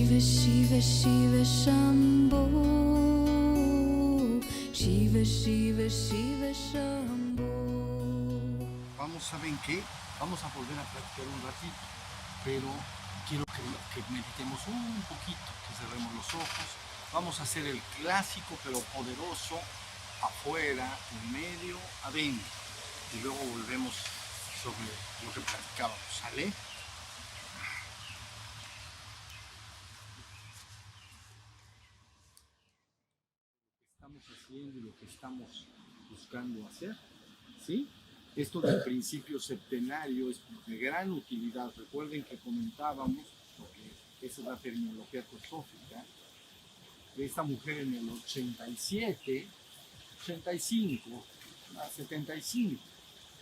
Shiva Shiva Shiva Shambho, Shiva Shiva Shiva Shambho. Vamos, ¿saben qué? Vamos a volver a platicar un ratito, pero quiero que meditemos un poquito, que cerremos los ojos. Vamos a hacer el clásico pero poderoso, afuera, en medio, adentro. Y luego volvemos sobre lo que platicábamos, ¿sale? Lo que estamos haciendo y lo que estamos buscando hacer, ¿sí? Esto del principio septenario es de gran utilidad. Recuerden que comentábamos, porque esa es la terminología teosófica, de esta mujer en el 87, 85, 75.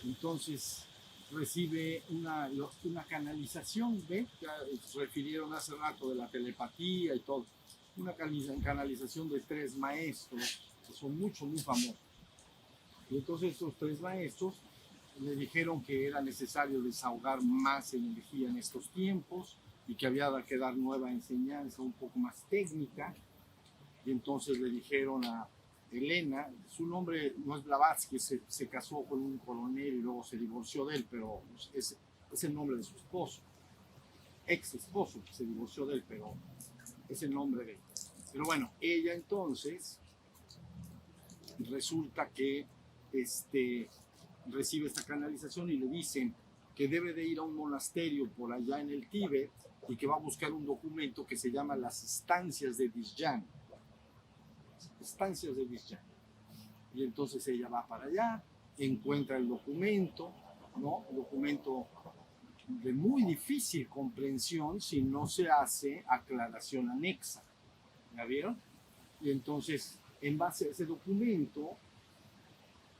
Entonces recibe una canalización, ¿ve? Ya se refirieron hace rato de la telepatía y todo. Una canalización de 3 maestros que son muy famosos. Y entonces estos 3 maestros le dijeron que era necesario desahogar más energía en estos tiempos y que había que dar nueva enseñanza un poco más técnica. Y entonces le dijeron a Elena, su nombre no es Blavatsky, se casó con un coronel y luego se divorció de él, pero es el nombre de su esposo, ex esposo, que se divorció de él, pero es el nombre de él. Pero bueno, ella entonces resulta que recibe esta canalización y le dicen que debe de ir a un monasterio por allá en el Tíbet y que va a buscar un documento que se llama las estancias de Disjan. Estancias de Disjan. Y entonces ella va para allá, encuentra el documento, ¿no? El documento de muy difícil comprensión si no se hace aclaración anexa. ¿Ya vieron? Y entonces, en base a ese documento,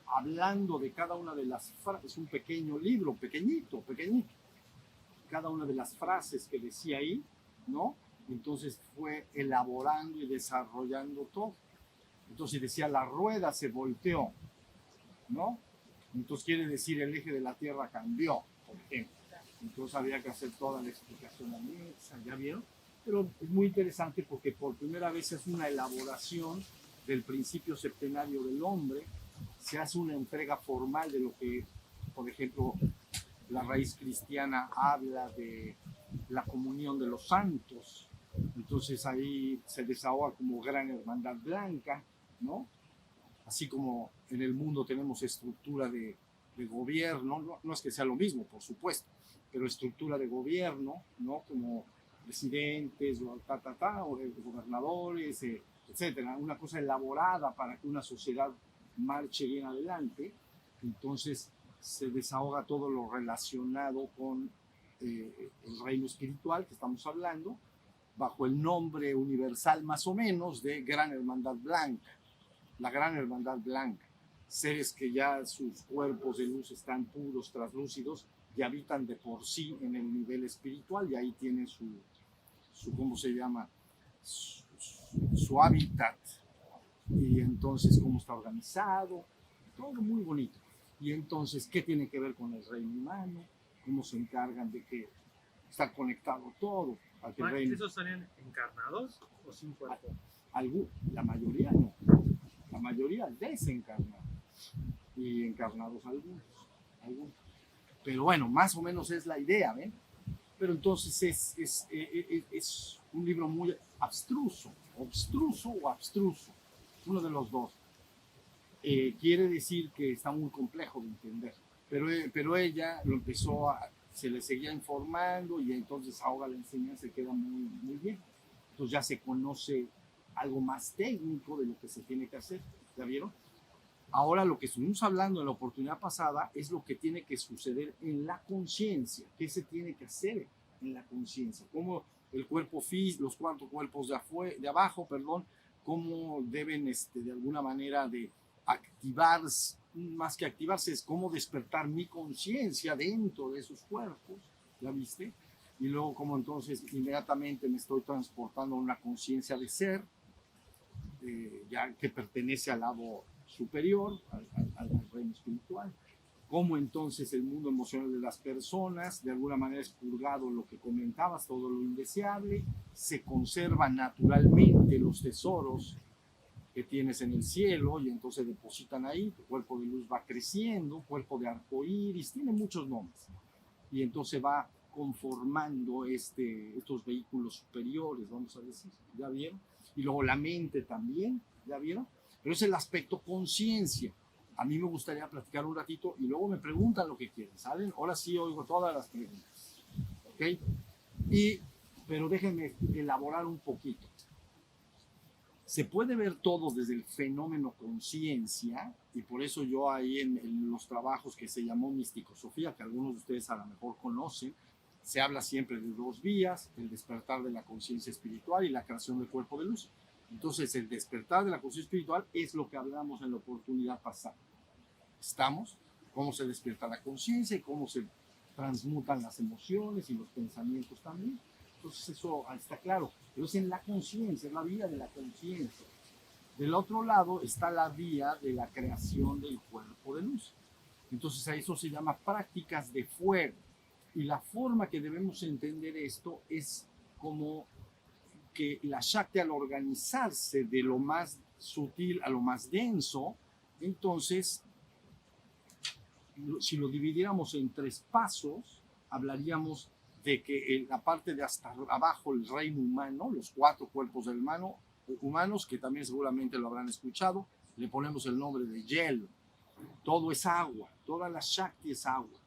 hablando de cada una de las frases, es un pequeño libro, pequeñito, cada una de las frases que decía ahí, ¿no? Entonces fue elaborando y desarrollando todo. Entonces decía, la rueda se volteó, ¿no? Entonces quiere decir el eje de la Tierra cambió, por ejemplo. Entonces había que hacer toda la explicación anexa, ¿ya vieron? Pero es muy interesante porque por primera vez es una elaboración del principio septenario del hombre, se hace una entrega formal de lo que, por ejemplo, la raíz cristiana habla de la comunión de los santos. Entonces ahí se desahoga como gran hermandad blanca, ¿no? Así como en el mundo tenemos estructura de gobierno, no es que sea lo mismo, por supuesto, pero estructura de gobierno, ¿no? Como presidentes, o gobernadores, etcétera, una cosa elaborada para que una sociedad marche bien adelante. Entonces se desahoga todo lo relacionado con el reino espiritual que estamos hablando, bajo el nombre universal más o menos de Gran Hermandad Blanca, la Gran Hermandad Blanca, seres que ya sus cuerpos de luz están puros, traslúcidos, y habitan de por sí en el nivel espiritual, y ahí tienen su ¿cómo se llama? Su hábitat, y entonces cómo está organizado, todo muy bonito. Y entonces, ¿qué tiene que ver con el reino humano? ¿Cómo se encargan de que está conectado todo? ¿Esos salen encarnados o sin cuerpo? La mayoría no. La mayoría desencarnados. Y encarnados algunos. Pero bueno, más o menos es la idea, ¿ven? Pero entonces es un libro muy abstruso, obstruso o abstruso, uno de los dos. Quiere decir que está muy complejo de entender, pero ella lo empezó se le seguía informando y entonces ahora la enseñanza se queda muy bien. Entonces ya se conoce algo más técnico de lo que se tiene que hacer, ¿ya vieron? Ahora lo que estuvimos hablando en la oportunidad pasada es lo que tiene que suceder en la conciencia. ¿Qué se tiene que hacer en la conciencia? Cómo el cuerpo físico, los 4 cuerpos de abajo, cómo deben de alguna manera de activarse, más que activarse, es cómo despertar mi conciencia dentro de esos cuerpos, ¿ya viste? Y luego cómo entonces inmediatamente me estoy transportando a una conciencia de ser, ya que pertenece al lado superior, al reino espiritual. cómo entonces el mundo emocional de las personas, de alguna manera es purgado lo que comentabas, todo lo indeseable, se conservan naturalmente los tesoros que tienes en el cielo y entonces depositan ahí, tu cuerpo de luz va creciendo, cuerpo de arco iris, tiene muchos nombres, y entonces va conformando estos vehículos superiores, vamos a decir, ¿ya vieron? Y luego la mente también, ¿ya vieron? Pero es el aspecto conciencia. A mí me gustaría platicar un ratito y luego me preguntan lo que quieren, ¿saben? Ahora sí oigo todas las preguntas, ¿ok? Pero déjenme elaborar un poquito. Se puede ver todo desde el fenómeno conciencia, y por eso yo ahí en los trabajos que se llamó Misticosofía, que algunos de ustedes a lo mejor conocen, se habla siempre de dos vías, el despertar de la conciencia espiritual y la creación del cuerpo de luz. Entonces, el despertar de la conciencia espiritual es lo que hablamos en la oportunidad pasada. ¿Estamos? Cómo se despierta la conciencia y cómo se transmutan las emociones y los pensamientos también. Entonces, eso está claro. Pero es en la conciencia, es la vía de la conciencia. Del otro lado está la vía de la creación del cuerpo de luz. Entonces, a eso se llama prácticas de fuego. Y la forma que debemos entender esto es como que la Shakti, al organizarse de lo más sutil a lo más denso, entonces, si lo dividiéramos en 3 pasos, hablaríamos de que la parte de hasta abajo, el reino humano, los 4 cuerpos del humanos, que también seguramente lo habrán escuchado, le ponemos el nombre de hielo. Todo es agua, toda la Shakti es agua,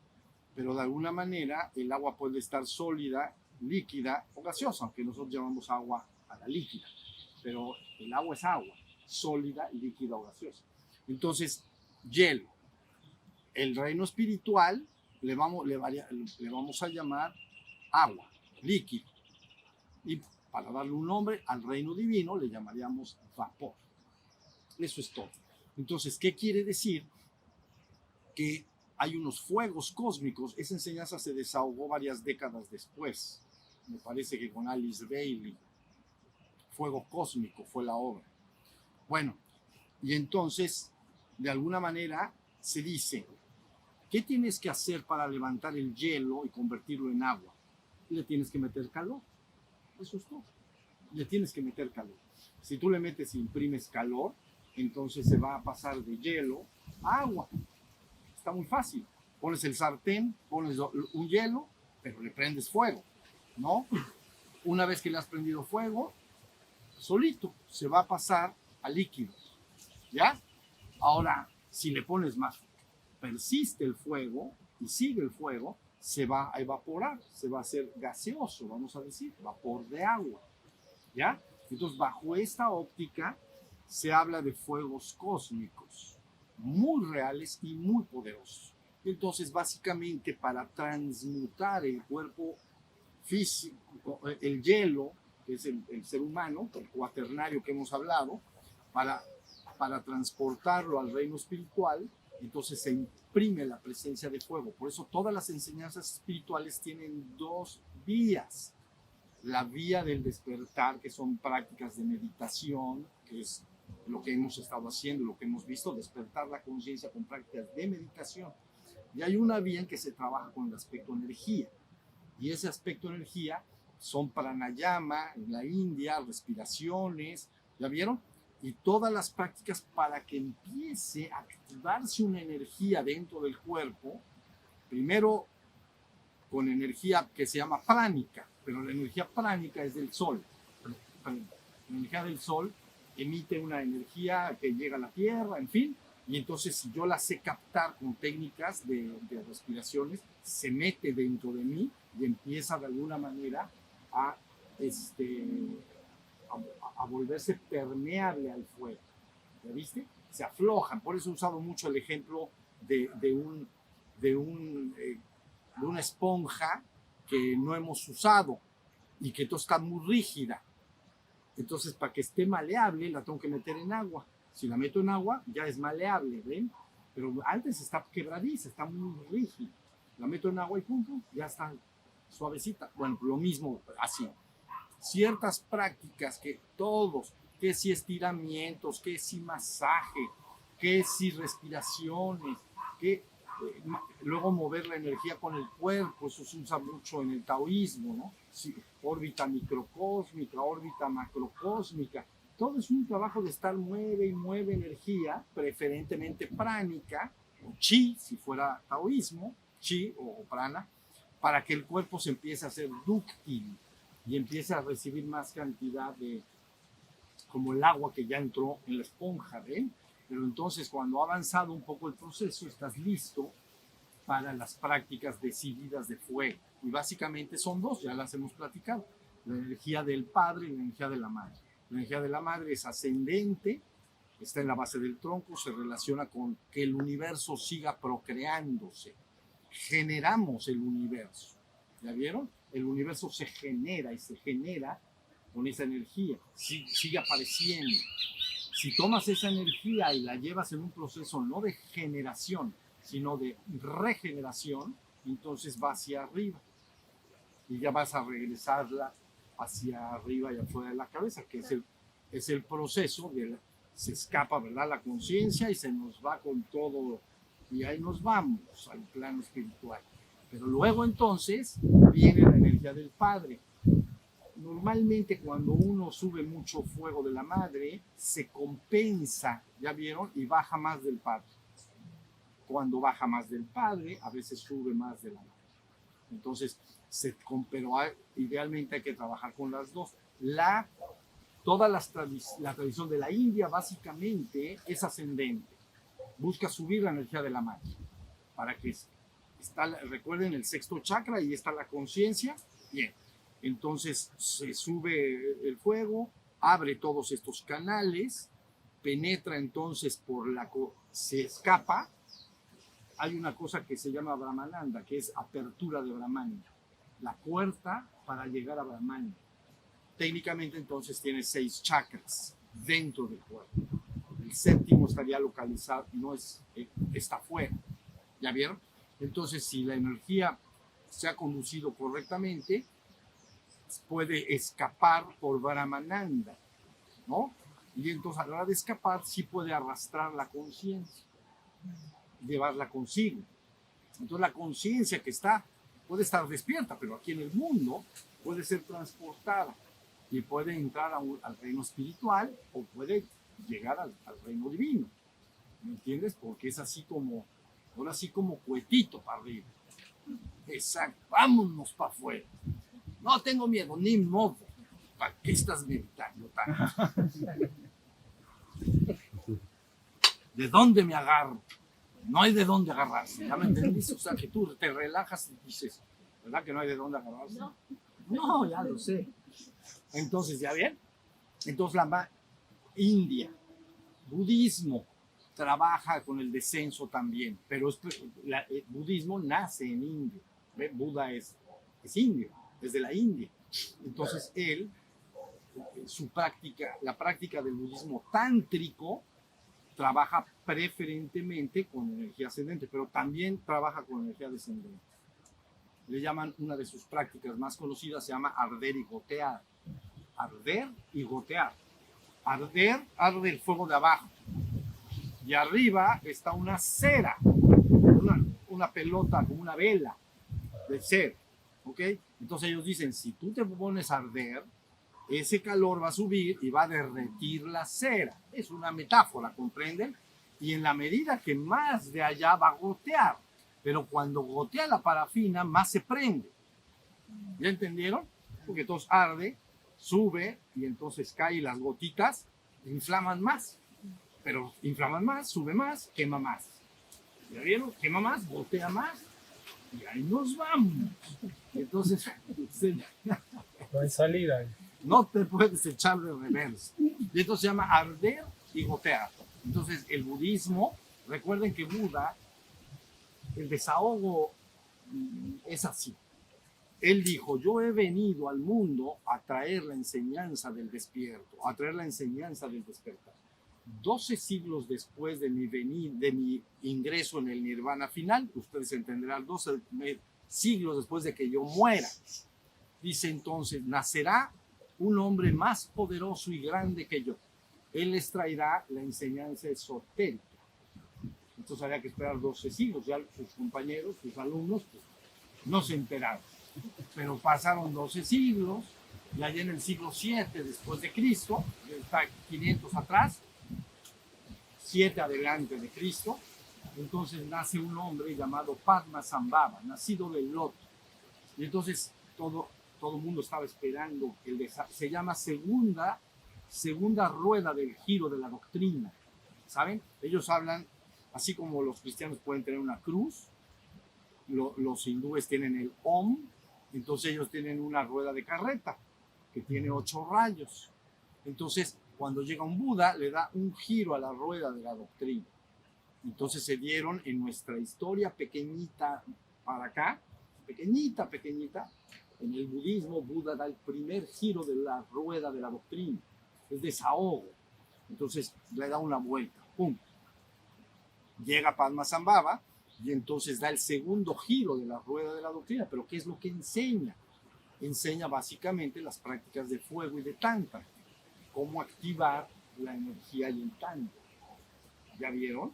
pero de alguna manera el agua puede estar sólida, líquida o gaseosa, aunque nosotros llamamos agua a la líquida, pero el agua es agua, sólida, líquida o gaseosa. Entonces, hielo. El reino espiritual le vamos a llamar agua, líquido. Y para darle un nombre al reino divino le llamaríamos vapor. Eso es todo. Entonces, ¿qué quiere decir? Que hay unos fuegos cósmicos. Esa enseñanza se desahogó varias décadas después. Me parece que con Alice Bailey. Fuego cósmico fue la obra. Bueno, y entonces, de alguna manera, se dice, ¿qué tienes que hacer para levantar el hielo y convertirlo en agua? Le tienes que meter calor. Eso es todo. Le tienes que meter calor. Si tú le metes e imprimes calor, entonces se va a pasar de hielo a agua. Está muy fácil. Pones el sartén, pones un hielo, pero le prendes fuego, ¿no? Una vez que le has prendido fuego, solito se va a pasar a líquido, ¿ya? Ahora, si le pones más, persiste el fuego y sigue el fuego, se va a evaporar, se va a hacer gaseoso, vamos a decir, vapor de agua, ¿ya? Entonces, bajo esta óptica, se habla de fuegos cósmicos, muy reales y muy poderosos. Entonces, básicamente, para transmutar el cuerpo físico, el hielo, que es el ser humano, el cuaternario que hemos hablado, para transportarlo al reino espiritual, entonces se imprime la presencia de fuego. Por eso todas las enseñanzas espirituales tienen 2 vías. La vía del despertar, que son prácticas de meditación, que es lo que hemos estado haciendo, lo que hemos visto, despertar la conciencia con prácticas de meditación. Y hay una vía en que se trabaja con el aspecto energía. Y ese aspecto energía son pranayama en la India, respiraciones, ¿ya vieron? Y todas las prácticas para que empiece a activarse una energía dentro del cuerpo, primero con energía que se llama pránica, pero la energía pránica es del sol. La energía del sol emite una energía que llega a la tierra, en fin, y entonces si yo la sé captar con técnicas de respiraciones, se mete dentro de mí y empieza de alguna manera a volverse permeable al fuego. ¿Ya viste? Se aflojan. Por eso he usado mucho el ejemplo de una esponja que no hemos usado y que entonces está muy rígida. Entonces, para que esté maleable, la tengo que meter en agua. Si la meto en agua, ya es maleable, ¿ven? Pero antes está quebradiza, está muy rígida. La meto en agua y pum, pum, ya está suavecita. Bueno, lo mismo así. Ciertas prácticas que todos, que si estiramientos, que si masaje, que si respiraciones, que Luego mover la energía con el cuerpo, eso se usa mucho en el taoísmo, ¿no? Sí, órbita microcósmica, órbita macrocósmica. Todo es un trabajo de estar mueve y mueve energía, preferentemente pránica, o chi, si fuera taoísmo, chi o prana, para que el cuerpo se empiece a hacer dúctil y empiece a recibir más cantidad de, como el agua que ya entró en la esponja, ¿ven? Pero entonces cuando ha avanzado un poco el proceso, estás listo para las prácticas decididas de fuego. Y básicamente son dos, ya las hemos platicado. La energía del padre y la energía de la madre. La energía de la madre es ascendente, está en la base del tronco, se relaciona con que el universo siga procreándose. Generamos el universo. ¿Ya vieron? El universo se genera y se genera con esa energía. Sigue apareciendo. Si tomas esa energía y la llevas en un proceso no de generación, sino de regeneración, entonces va hacia arriba. Y ya vas a regresarla hacia arriba y afuera de la cabeza, que es el proceso se escapa, ¿verdad? La conciencia y se nos va con todo, y ahí nos vamos al plano espiritual. Pero luego entonces viene la energía del Padre. Normalmente cuando uno sube mucho fuego de la madre, se compensa, ¿ya vieron? Y baja más del Padre. Cuando baja más del Padre, a veces sube más de la madre. Entonces, pero idealmente hay que trabajar con las dos. Toda la tradición de la India básicamente es ascendente. Busca subir la energía de la madre. Para que recuerden el sexto chakra y está la conciencia. Bien. Entonces se sube el fuego, abre todos estos canales, penetra entonces se escapa. Hay una cosa que se llama Brahmananda, que es apertura de Brahman, la puerta para llegar a Brahman. Técnicamente entonces tiene 6 chakras dentro del cuerpo. El séptimo estaría localizado, está fuera. ¿Ya vieron? Entonces si la energía se ha conducido correctamente, puede escapar por Brahmananda, ¿no? Y entonces a la hora de escapar sí puede arrastrar la conciencia, llevarla consigo. Entonces la conciencia que puede estar despierta, pero aquí en el mundo puede ser transportada y puede entrar al reino espiritual o puede llegar al reino divino. ¿Me entiendes? Porque es ahora sí como cuetito para arriba. Exacto, vámonos para afuera. No tengo miedo, ni modo. ¿Para qué estás meditando tanto? ¿De dónde me agarro? No hay de dónde agarrarse, ¿ya me entendiste? O sea, que tú te relajas y dices, ¿verdad que no hay de dónde agarrarse? No, ya lo sé. Entonces, ¿ya ven? Entonces la India, budismo, trabaja con el descenso también, pero el budismo nace en India. ¿Ve? Buda es indio, es de la India. Entonces la práctica del budismo tántrico trabaja preferentemente con energía ascendente, pero también trabaja con energía descendente. Le llaman, una de sus prácticas más conocidas se llama arder y gotear. Arder y gotear. Arder, arde el fuego de abajo. Y arriba está una cera, una pelota, como una vela de cera. ¿Ok? Entonces ellos dicen, si tú te pones a arder, ese calor va a subir y va a derretir la cera. Es una metáfora, ¿comprenden? Y en la medida que más de allá va a gotear, pero cuando gotea la parafina, más se prende. ¿Ya entendieron? Porque entonces arde, sube y entonces cae y las gotitas inflaman más. Pero inflaman más, sube más, quema más. ¿Ya vieron? Quema más, gotea más. Y ahí nos vamos. Entonces, no hay salida. No te puedes echar de reversa. Y esto se llama arder y gotear. Entonces, el budismo, recuerden que Buda, el desahogo es así. Él dijo, yo he venido al mundo a traer la enseñanza del despierto, a traer la enseñanza del despertar. 12 siglos después de mi ingreso en el nirvana final, ustedes entenderán, 12 siglos después de que yo muera, dice entonces, nacerá un hombre más poderoso y grande que yo. Él les traerá la enseñanza esotérica. Entonces había que esperar 12 siglos. Ya sus compañeros, sus alumnos, pues, no se enteraron. Pero pasaron 12 siglos, y allá en el siglo 7 después de Cristo, está 500 atrás, 7 adelante de Cristo, entonces nace un hombre llamado Padmasambhava, nacido del loto. Y entonces todo el mundo estaba esperando, se llama segunda rueda del giro de la doctrina. ¿Saben? Ellos hablan, así como los cristianos pueden tener una cruz, los hindúes tienen el Om, entonces ellos tienen una rueda de carreta que tiene 8 rayos. Entonces, cuando llega un Buda, le da un giro a la rueda de la doctrina. Entonces se dieron en nuestra historia pequeñita para acá, pequeñita, en el budismo, Buda da el primer giro de la rueda de la doctrina. Es desahogo. Entonces le da una vuelta. ¡Pum! Llega Padmasambhava y entonces da el segundo giro de la rueda de la doctrina. Pero ¿qué es lo que enseña? Enseña básicamente las prácticas de fuego y de tantra. Cómo activar la energía y el tantra. ¿Ya vieron?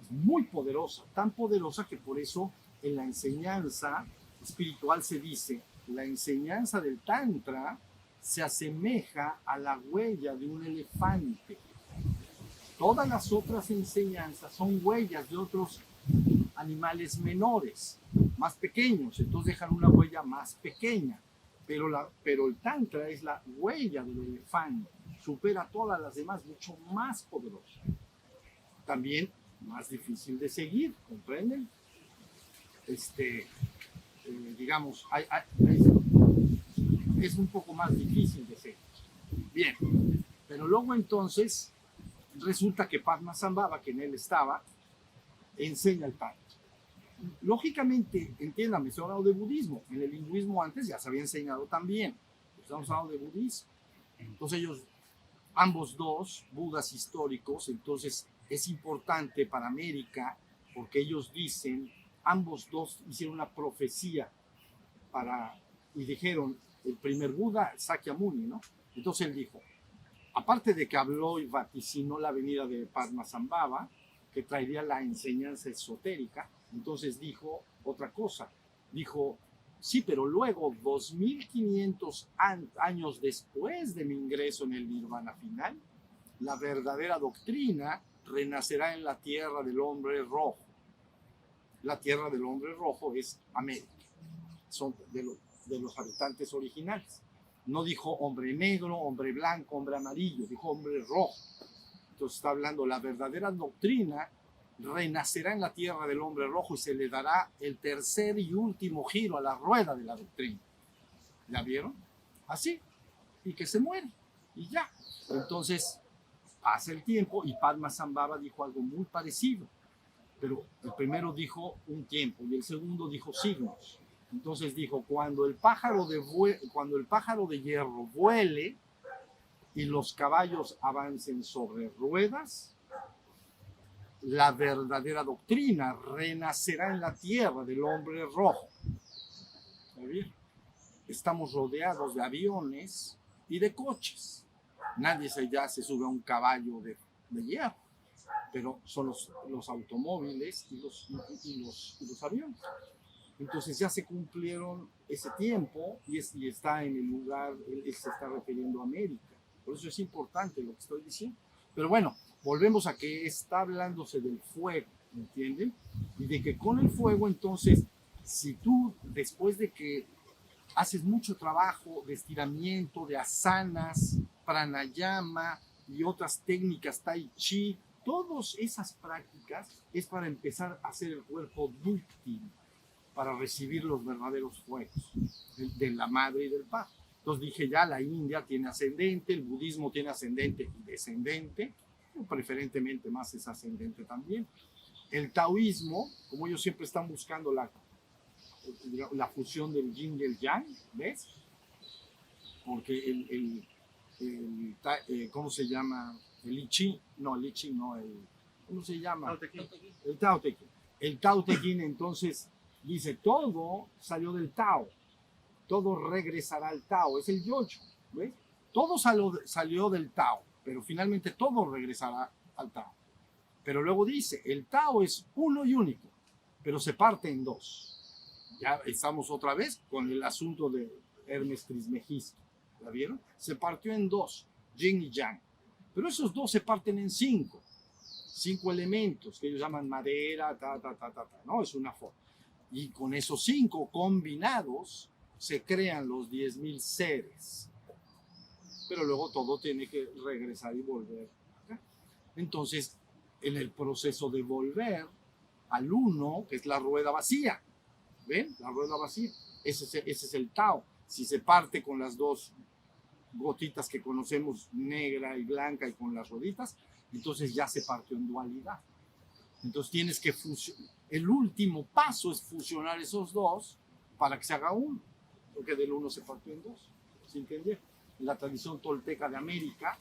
Es muy poderosa, tan poderosa que por eso en la enseñanza espiritual se dice, la enseñanza del tantra se asemeja a la huella de un elefante. Todas las otras enseñanzas son huellas de otros animales menores, más pequeños, entonces dejan una huella más pequeña, pero el tantra es la huella del elefante, supera todas las demás, mucho más poderosa. También más difícil de seguir, ¿comprenden? Digamos, es un poco más difícil de seguir. Bien, pero luego entonces resulta que Padmasambhava, que en él estaba, enseña el tantra. Lógicamente, entiéndame, estoy hablando de budismo. En el hinduismo antes ya se había enseñado también. Estamos hablando de budismo. Entonces ellos, ambos dos, budas históricos, entonces es importante para América porque ellos dicen, ambos dos hicieron una profecía y dijeron, el primer Buda, Sakyamuni, ¿no? Entonces él dijo, aparte de que habló y vaticinó la venida de Padmasambhava, que traería la enseñanza esotérica, entonces dijo otra cosa, dijo, sí, pero luego 2500 años después de mi ingreso en el nirvana final, la verdadera doctrina renacerá en la tierra del hombre rojo. La tierra del hombre rojo es América, son de los habitantes originales. No dijo hombre negro, hombre blanco, hombre amarillo, dijo hombre rojo. Entonces está hablando, la verdadera doctrina renacerá en la tierra del hombre rojo y se le dará el tercer y último giro a la rueda de la doctrina. ¿La vieron? Así. Y que se muere. Y ya. Entonces pasa el tiempo y Padmasambhava dijo algo muy parecido. Pero el primero dijo un tiempo y el segundo dijo signos. Entonces dijo, cuando el pájaro de hierro vuele y los caballos avancen sobre ruedas, la verdadera doctrina renacerá en la tierra del hombre rojo. Estamos rodeados de aviones y de coches. Nadie ya se sube a un caballo de hierro, pero son los automóviles y los aviones. Entonces ya se cumplieron ese tiempo y está en el lugar, él se está refiriendo a América. Por eso es importante lo que estoy diciendo. Pero bueno, volvemos a que está hablándose del fuego, ¿entienden? Y de que con el fuego, entonces, si tú, después de que haces mucho trabajo de estiramiento, de asanas, pranayama y otras técnicas, tai chi, todas esas prácticas es para empezar a hacer el cuerpo dúctil, para recibir los verdaderos fuegos de la madre y del padre. Entonces dije ya, la India tiene ascendente, el budismo tiene ascendente y descendente, preferentemente más es ascendente también. El taoísmo, como ellos siempre están buscando la fusión del yin y el yang, ¿ves? Porque ¿cómo se llama? El I Ching, no, ¿cómo se llama? El Tao Te Ching. El Tao Te Ching entonces dice, todo salió del Tao, todo regresará al Tao, es el yoyo, ¿ves? Todo salió del Tao, pero finalmente todo regresará al Tao. Pero luego dice, el Tao es uno y único, pero se parte en dos. Ya estamos otra vez con el asunto de Hermes Trismegisto. ¿La vieron? Se partió en dos, yin y yang. Pero esos dos se parten en cinco. Cinco elementos que ellos llaman madera, ¿no? Es una forma. Y con esos cinco combinados se crean los 10.000 seres. Pero luego todo tiene que regresar y volver acá. Entonces, en el proceso de volver al uno, que es la rueda vacía, ¿ven? La rueda vacía. Ese es el Tao. Si se parte con las dos gotitas que conocemos, negra y blanca, y con las rueditas, entonces ya se partió en dualidad. Entonces tienes que fusionar. El último paso es fusionar esos dos para que se haga uno, porque del uno se partió en dos. ¿Se entiende? En la tradición tolteca de América,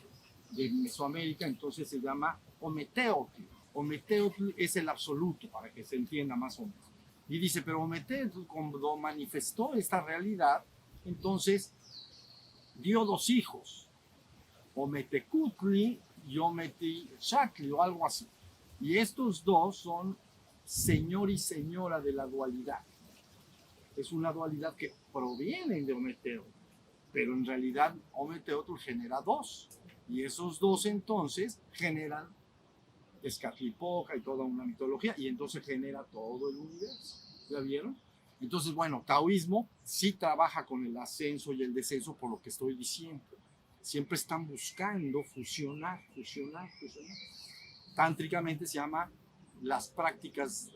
de Mesoamérica, entonces se llama Ometeotl. Ometeotl es el absoluto, para que se entienda más o menos. Y dice, pero Ometeotl, cuando manifestó esta realidad, entonces dio dos hijos, Ometecutli y Ometixactli, o algo así. Y estos dos son señor y señora de la dualidad. Es una dualidad que proviene de Ometeotl, pero en realidad Ometeotl genera dos. Y esos dos entonces generan Tezcatlipoca y toda una mitología, y entonces genera todo el universo. ¿Ya vieron? Entonces, bueno, taoísmo sí trabaja con el ascenso y el descenso, por lo que estoy diciendo. Siempre están buscando fusionar. Tántricamente se llama las prácticas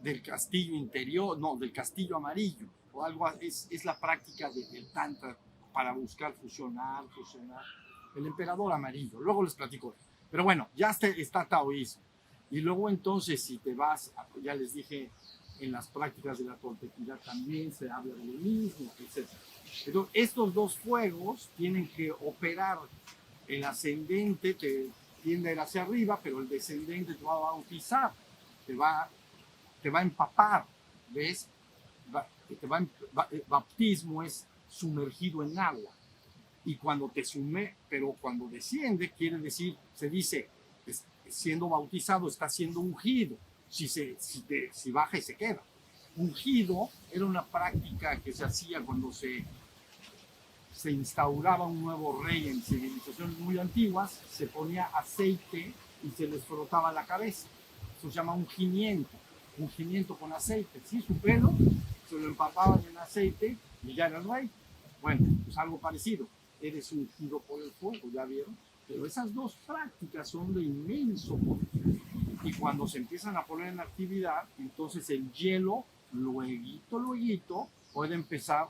del castillo interior, no, del castillo amarillo, o algo, es la práctica del tantra para buscar fusionar. El emperador amarillo, luego les platico. Pero bueno, ya está taoísmo. Y luego entonces, si te vas, ya les dije, en las prácticas de la toltequidad también se habla de lo mismo, etc. Entonces, estos dos fuegos tienen que operar. El ascendente te tiende a ir hacia arriba, pero el descendente te va a bautizar, te va a empapar, ¿ves? Bautismo es sumergido en agua. Y cuando pero cuando desciende, quiere decir, se dice, siendo bautizado está siendo ungido, si baja y se queda. Ungido era una práctica que se hacía cuando se instauraba un nuevo rey en civilizaciones muy antiguas, se ponía aceite y se les frotaba la cabeza. Eso se llama ungimiento con aceite. ¿Sí? Su pelo se lo empapaban en aceite y ya era el rey. Bueno, pues algo parecido. Eres ungido por el fuego, ¿ya vieron? Pero esas dos prácticas son de inmenso poder. Y cuando se empiezan a poner en actividad, entonces el hielo, luego, puede empezar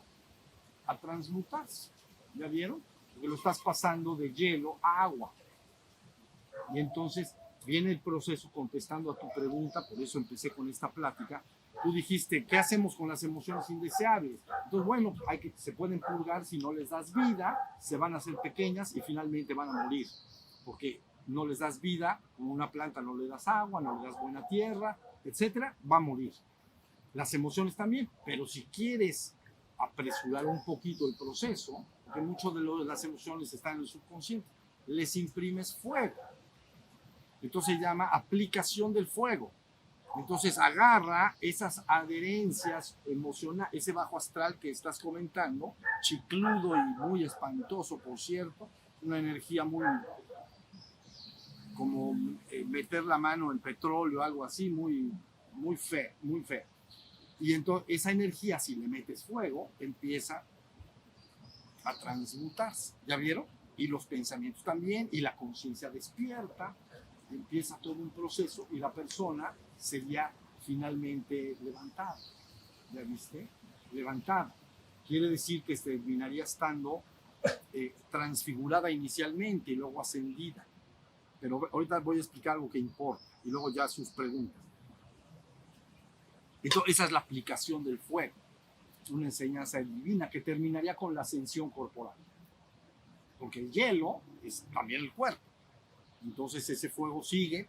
a transmutarse. ¿Ya vieron? Porque lo estás pasando de hielo a agua. Y entonces viene el proceso contestando a tu pregunta, por eso empecé con esta plática. Tú dijiste, ¿qué hacemos con las emociones indeseables? Entonces, bueno, se pueden purgar si no les das vida, se van a hacer pequeñas y finalmente van a morir. Porque no les das vida, como una planta no le das agua, no le das buena tierra, etcétera, va a morir. Las emociones también, pero si quieres apresurar un poquito el proceso, porque muchas de las emociones están en el subconsciente, les imprimes fuego. Entonces se llama aplicación del fuego. Entonces agarra esas adherencias emocionales, ese bajo astral que estás comentando, chicludo y muy espantoso, por cierto, una energía muy, como meter la mano en petróleo, algo así, muy fea, muy fea. Y entonces esa energía, si le metes fuego, empieza a transmutarse, ¿ya vieron? Y los pensamientos también, y la conciencia despierta, empieza todo un proceso y la persona sería finalmente levantada. ¿Ya viste? Levantada. Quiere decir que terminaría estando transfigurada inicialmente y luego ascendida. Pero ahorita voy a explicar algo que importa y luego ya sus preguntas. Entonces, esa es la aplicación del fuego. Una enseñanza divina que terminaría con la ascensión corporal. Porque el hielo es también el cuerpo. Entonces ese fuego sigue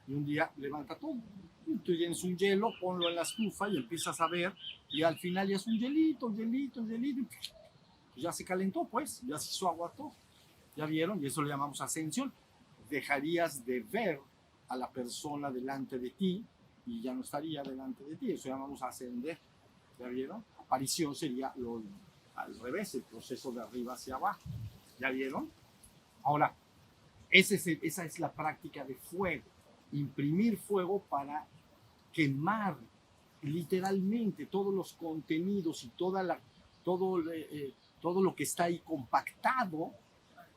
y un día levanta todo. Tú tienes un hielo, ponlo en la estufa y empiezas a ver y al final ya es un hielito, pues ya se calentó, pues, ya se hizo agua todo. ¿Ya vieron? Y eso le llamamos ascensión. Dejarías de ver a la persona delante de ti y ya no estaría delante de ti. Eso llamamos ascender. ¿Ya vieron? Aparición sería lo al revés, el proceso de arriba hacia abajo. ¿Ya vieron? Ahora, esa es la práctica de fuego. Imprimir fuego para quemar literalmente todos los contenidos y todo lo que está ahí compactado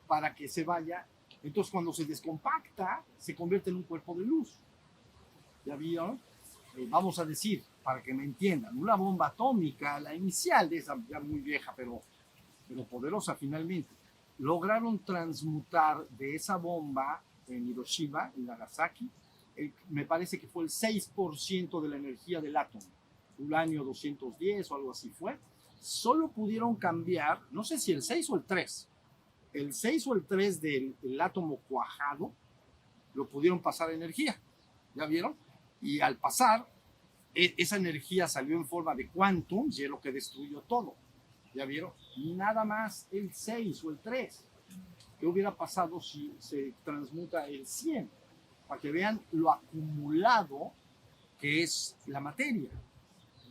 para que se vaya. Entonces, cuando se descompacta, se convierte en un cuerpo de luz. ¿Ya vieron? Vamos a decir, para que me entiendan, una bomba atómica, la inicial de esa, ya muy vieja, pero poderosa finalmente, lograron transmutar de esa bomba en Hiroshima y Nagasaki, me parece que fue el 6% de la energía del átomo, uranio 210 o algo así fue. Solo pudieron cambiar, no sé si el 6 o el 3, el 6 o el 3 del átomo cuajado, lo pudieron pasar a energía. ¿Ya vieron? Y al pasar, esa energía salió en forma de quantum y es lo que destruyó todo. ¿Ya vieron? Nada más el 6 o el 3. ¿Qué hubiera pasado si se transmuta el 100? Para que vean lo acumulado que es la materia.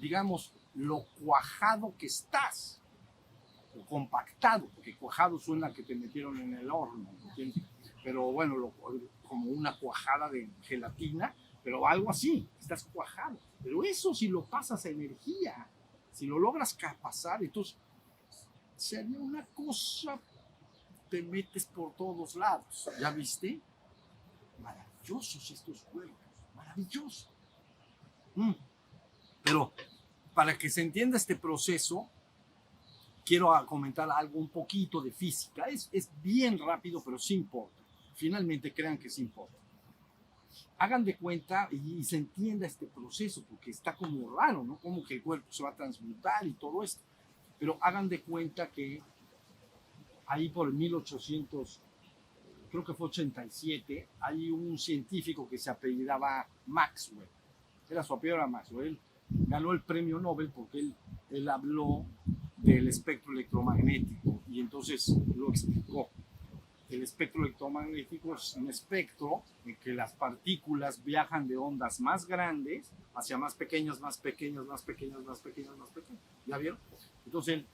Digamos, lo cuajado que estás. O compactado, porque cuajado suena que te metieron en el horno. ¿Entiendes? Pero bueno, como una cuajada de gelatina, pero algo así, estás cuajado. Pero eso si lo pasas a energía, si lo logras pasar, entonces sería una cosa, te metes por todos lados. ¿Ya viste? Maravillosos estos cuerpos, maravillosos. Pero para que se entienda este proceso, quiero comentar algo un poquito de física. Es bien rápido, pero sí importa. Finalmente crean que sí importa. Hagan de cuenta y se entienda este proceso, porque está como raro, ¿no? Como que el cuerpo se va a transmutar y todo esto. Pero hagan de cuenta que ahí por 1800, creo que fue 87, hay un científico que se apellidaba Maxwell. Era su apellido, era Maxwell. Él ganó el premio Nobel porque él habló del espectro electromagnético y entonces lo explicó. El espectro electromagnético es un espectro en que las partículas viajan de ondas más grandes hacia más pequeñas, más pequeñas, más pequeñas, más pequeñas, más pequeñas. ¿Ya vieron? Entonces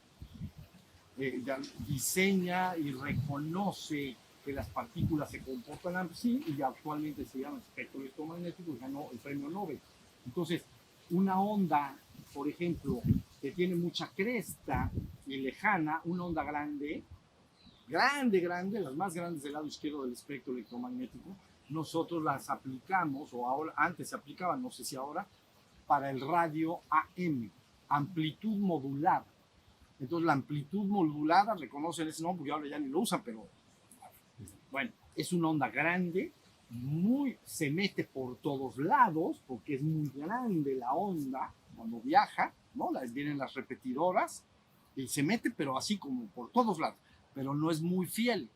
él diseña y reconoce que las partículas se comportan así y actualmente se llama espectro electromagnético y ganó el premio Nobel. Entonces, una onda, por ejemplo, que tiene mucha cresta y lejana, una onda grande, las más grandes del lado izquierdo del espectro electromagnético, nosotros las aplicamos, o ahora, antes se aplicaban, no sé si ahora, para el radio AM, amplitud modulada. Entonces la amplitud modulada, reconocen ese nombre, porque ahora ya ni lo usan, pero bueno, es una onda grande, se mete por todos lados, porque es muy grande la onda cuando viaja, ¿no? Vienen las repetidoras, y se mete, pero así como por todos lados, pero no es muy fiel.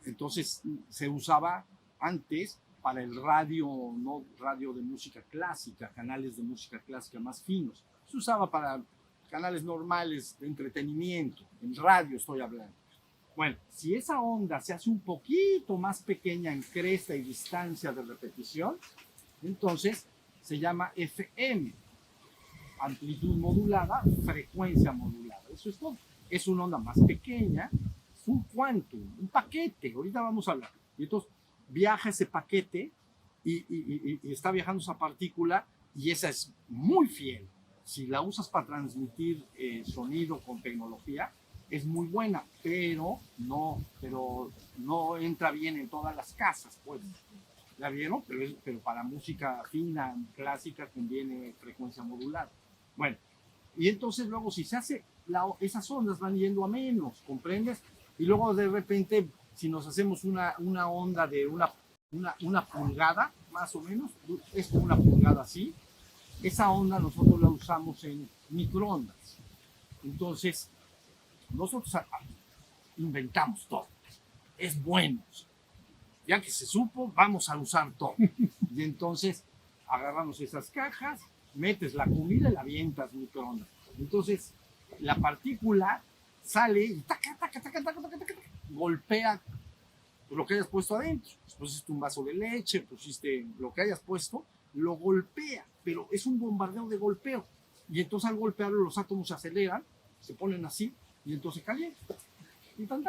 Entonces se usaba antes para el radio, no radio de música clásica, canales de música clásica más finos. Se usaba para canales normales de entretenimiento, en radio estoy hablando. Bueno, si esa onda se hace un poquito más pequeña en cresta y distancia de repetición, entonces se llama FM, amplitud modulada, frecuencia modulada. Eso es todo. Es una onda más pequeña, es un quantum, un paquete. Ahorita vamos a hablar. Y entonces viaja ese paquete y está viajando esa partícula y esa es muy fiel. Si la usas para transmitir sonido con tecnología, es muy buena, pero no entra bien en todas las casas, pues. ¿Ya vieron? Pero para música fina, clásica, conviene frecuencia modulada. Bueno, y entonces luego si se hace, esas ondas van yendo a menos, ¿comprendes? Y luego de repente, si nos hacemos una onda de una pulgada, más o menos, es como una pulgada así, esa onda nosotros la usamos en microondas. Entonces, nosotros inventamos todo. Es bueno. Ya que se supo, vamos a usar todo. Y entonces agarramos esas cajas, metes la comida y la avientas microondas. Entonces la partícula sale y taca, taca, taca, taca, taca, taca, golpea lo que hayas puesto adentro. Pusiste un vaso de leche, pusiste lo que hayas puesto, lo golpea, pero es un bombardeo de golpeo. Y entonces al golpearlo los átomos se aceleran, se ponen así, y entonces calientan. Y tan.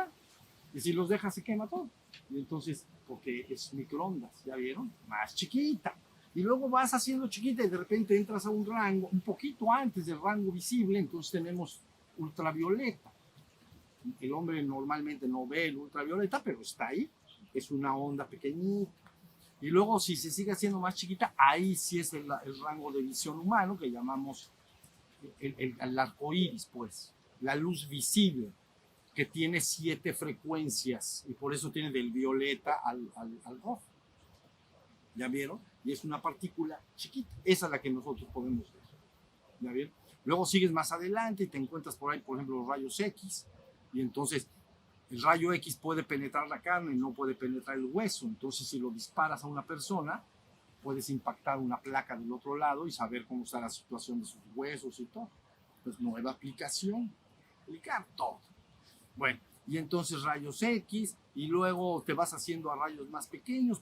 Y si los dejas se quema todo. Y entonces, porque es microondas, ¿ya vieron? Más chiquita. Y luego vas haciendo chiquita y de repente entras a un rango, un poquito antes del rango visible, entonces tenemos ultravioleta. El hombre normalmente no ve el ultravioleta, pero está ahí. Es una onda pequeñita. Y luego si se sigue haciendo más chiquita, ahí sí es el rango de visión humano, que llamamos el arco iris, pues. La luz visible, que tiene 7 frecuencias y por eso tiene del violeta al rojo. ¿Ya vieron? Y es una partícula chiquita. Esa es la que nosotros podemos ver. ¿Ya vieron? Luego sigues más adelante y te encuentras por ahí, por ejemplo, los rayos X. Y entonces el rayo X puede penetrar la carne, no puede penetrar el hueso. Entonces si lo disparas a una persona, puedes impactar una placa del otro lado y saber cómo está la situación de sus huesos y todo. Pues nueva aplicación. Aplicar todo. Bueno, y entonces rayos X, y luego te vas haciendo a rayos más pequeños,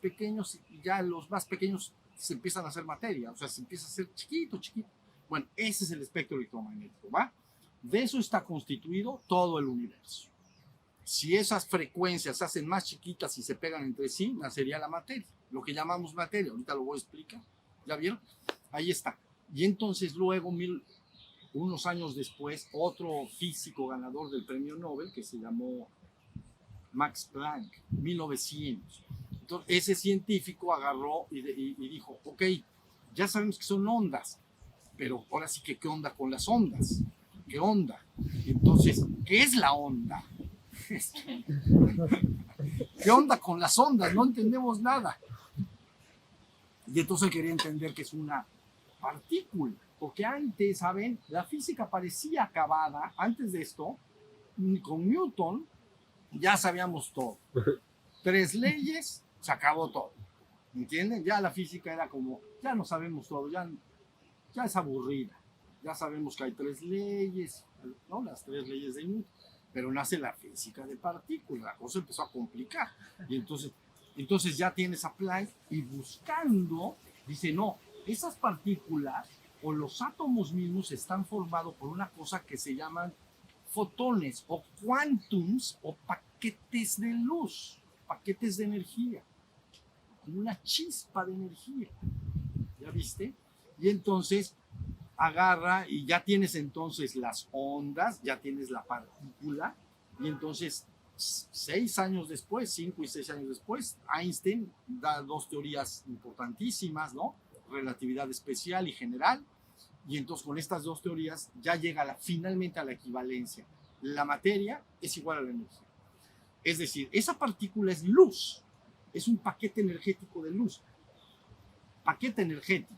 y ya los más pequeños se empiezan a hacer materia, o sea, se empieza a hacer chiquito. Bueno, ese es el espectro electromagnético, ¿va? De eso está constituido todo el universo. Si esas frecuencias se hacen más chiquitas y se pegan entre sí, nacería la materia, lo que llamamos materia, ahorita lo voy a explicar, ¿ya vieron? Ahí está. Y entonces luego, unos años después, otro físico ganador del premio Nobel, que se llamó Max Planck, 1900. Entonces, ese científico agarró y dijo, ok, ya sabemos que son ondas, pero ahora sí que, ¿qué onda con las ondas? ¿Qué onda? Entonces, ¿qué es la onda? ¿Qué onda con las ondas? No entendemos nada. Y entonces él quería entender que es una partícula. Porque antes, ¿saben? La física parecía acabada. Antes de esto, con Newton, ya sabíamos todo. 3 leyes, se acabó todo. ¿Entienden? Ya la física era como, ya no sabemos todo, ya es aburrida. Ya sabemos que hay 3 leyes, ¿no? Las 3 leyes de Newton. Pero nace la física de partículas. La cosa empezó a complicar. Y entonces ya tienes a Planck y buscando, dice, no, esas partículas o los átomos mismos están formados por una cosa que se llaman fotones o quantums o paquetes de luz, paquetes de energía, como una chispa de energía. ¿Ya viste? Y entonces agarra y ya tienes entonces las ondas, ya tienes la partícula, y entonces 6 años después, 5 y 6 años después, Einstein da 2 teorías importantísimas, ¿no? Relatividad especial y general, y entonces con estas 2 teorías ya llega finalmente a la equivalencia. La materia es igual a la energía. Es decir, esa partícula es luz, es un paquete energético de luz. Paquete energético,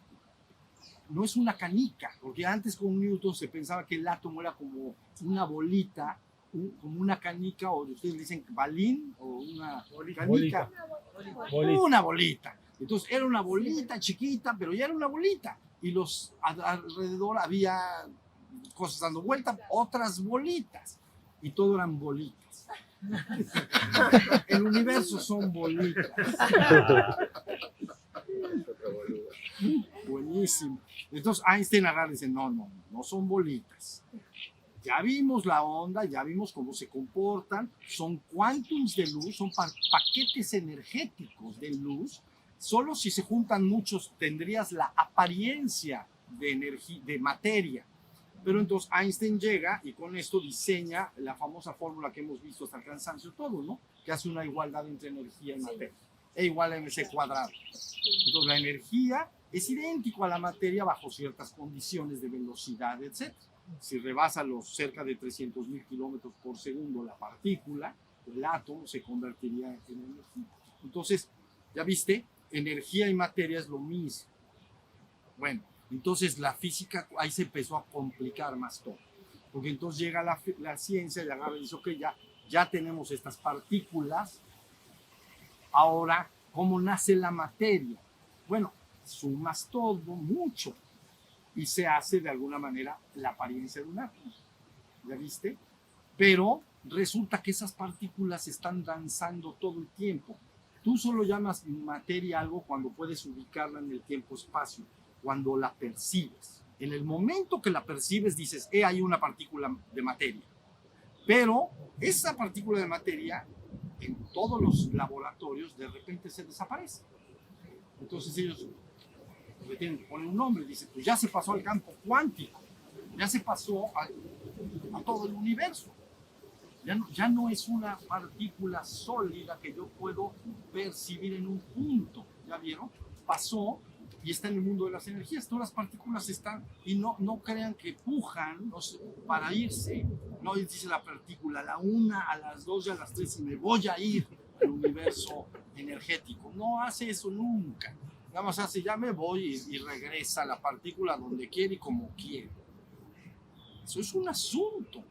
no es una canica, porque antes con Newton se pensaba que el átomo era como una bolita, como una canica, o ustedes dicen balín, o una canica. Una bolita. Entonces era una bolita chiquita, pero ya era una bolita. Y alrededor había cosas dando vuelta, otras bolitas. Y todo eran bolitas. El universo son bolitas. Buenísimo. Entonces Einstein agarra y dice, no son bolitas. Ya vimos la onda, ya vimos cómo se comportan, son quantums de luz, son paquetes energéticos de luz. Solo si se juntan muchos tendrías la apariencia de energía, de materia. Pero entonces Einstein llega y con esto diseña la famosa fórmula que hemos visto hasta el cansancio todo, ¿no? Que hace una igualdad entre energía y materia. E igual a mc cuadrado. Entonces la energía es idéntico a la materia bajo ciertas condiciones de velocidad, etc. Si rebasa los cerca de 300.000 kilómetros por segundo la partícula, el átomo se convertiría en energía. Entonces, ya viste, energía y materia es lo mismo. Bueno, entonces la física ahí se empezó a complicar más todo. Porque entonces llega la ciencia y agarra y dice, ok, ya tenemos estas partículas. Ahora, ¿cómo nace la materia? Bueno, sumas todo, mucho, y se hace de alguna manera la apariencia de un átomo. ¿Ya viste? Pero resulta que esas partículas están danzando todo el tiempo. Tú solo llamas materia algo cuando puedes ubicarla en el tiempo-espacio, cuando la percibes. En el momento que la percibes dices, hay una partícula de materia. Pero esa partícula de materia, en todos los laboratorios, de repente se desaparece. Entonces ellos le tienen que poner un nombre, dicen, pues ya se pasó al campo cuántico, ya se pasó a todo el universo. Ya no es una partícula sólida que yo puedo percibir en un punto. ¿Ya vieron? Pasó y está en el mundo de las energías. Todas las partículas están, y no crean que pujan, no sé, para irse. No dice la partícula a la 1, a las 2 y a las 3 y me voy a ir al universo energético. No hace eso nunca. Nada más hace, ya me voy y regresa la partícula donde quiere y como quiere. Eso es un asunto.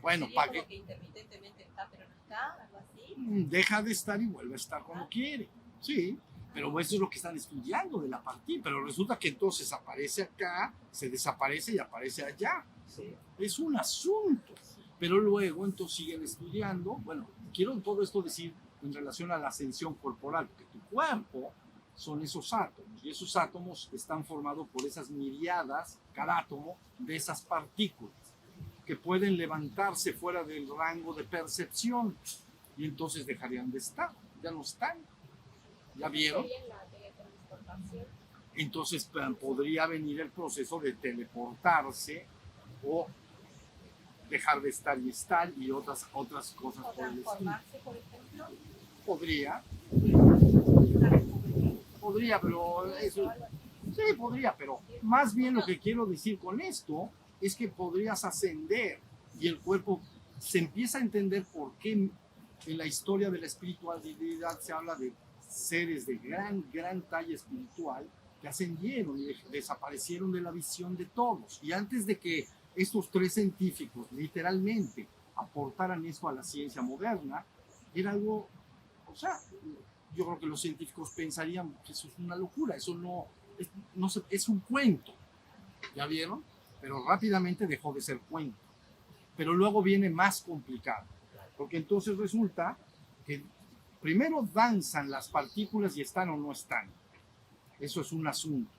Bueno, Sería para como que que intermitentemente está, pero no está, algo así. deja de estar y vuelve a estar como quiere. Sí, pero eso es lo que están estudiando de la partícula. Pero resulta que entonces aparece acá, se desaparece y aparece allá. Sí. Es un asunto. Pero luego entonces siguen estudiando. Bueno, quiero todo esto decir en relación a la ascensión corporal, porque tu cuerpo son esos átomos, y esos átomos están formados por esas miriadas, cada átomo, de esas partículas, que pueden levantarse fuera del rango de percepción, y entonces dejarían de estar, ya no están. ¿Ya vieron? Sería la teletransportación. Entonces podría venir el proceso de teleportarse o dejar de estar y estar y otras cosas O por el estilo. transformarse, por ejemplo. Podría, Podría, pero eso, sí, podría, pero más bien lo que quiero decir con esto es que podrías ascender y el cuerpo se empieza a entender por qué en la historia de la espiritualidad se habla de seres de gran talla espiritual que ascendieron y desaparecieron de la visión de todos. Y antes de que estos tres científicos literalmente aportaran esto a la ciencia moderna, era algo, o sea, yo creo que los científicos pensarían que eso es una locura, eso es un cuento, ¿ya vieron? Pero rápidamente dejó de ser cuento. Pero luego viene más complicado, porque entonces resulta que primero danzan las partículas y están o no están. Eso es un asunto.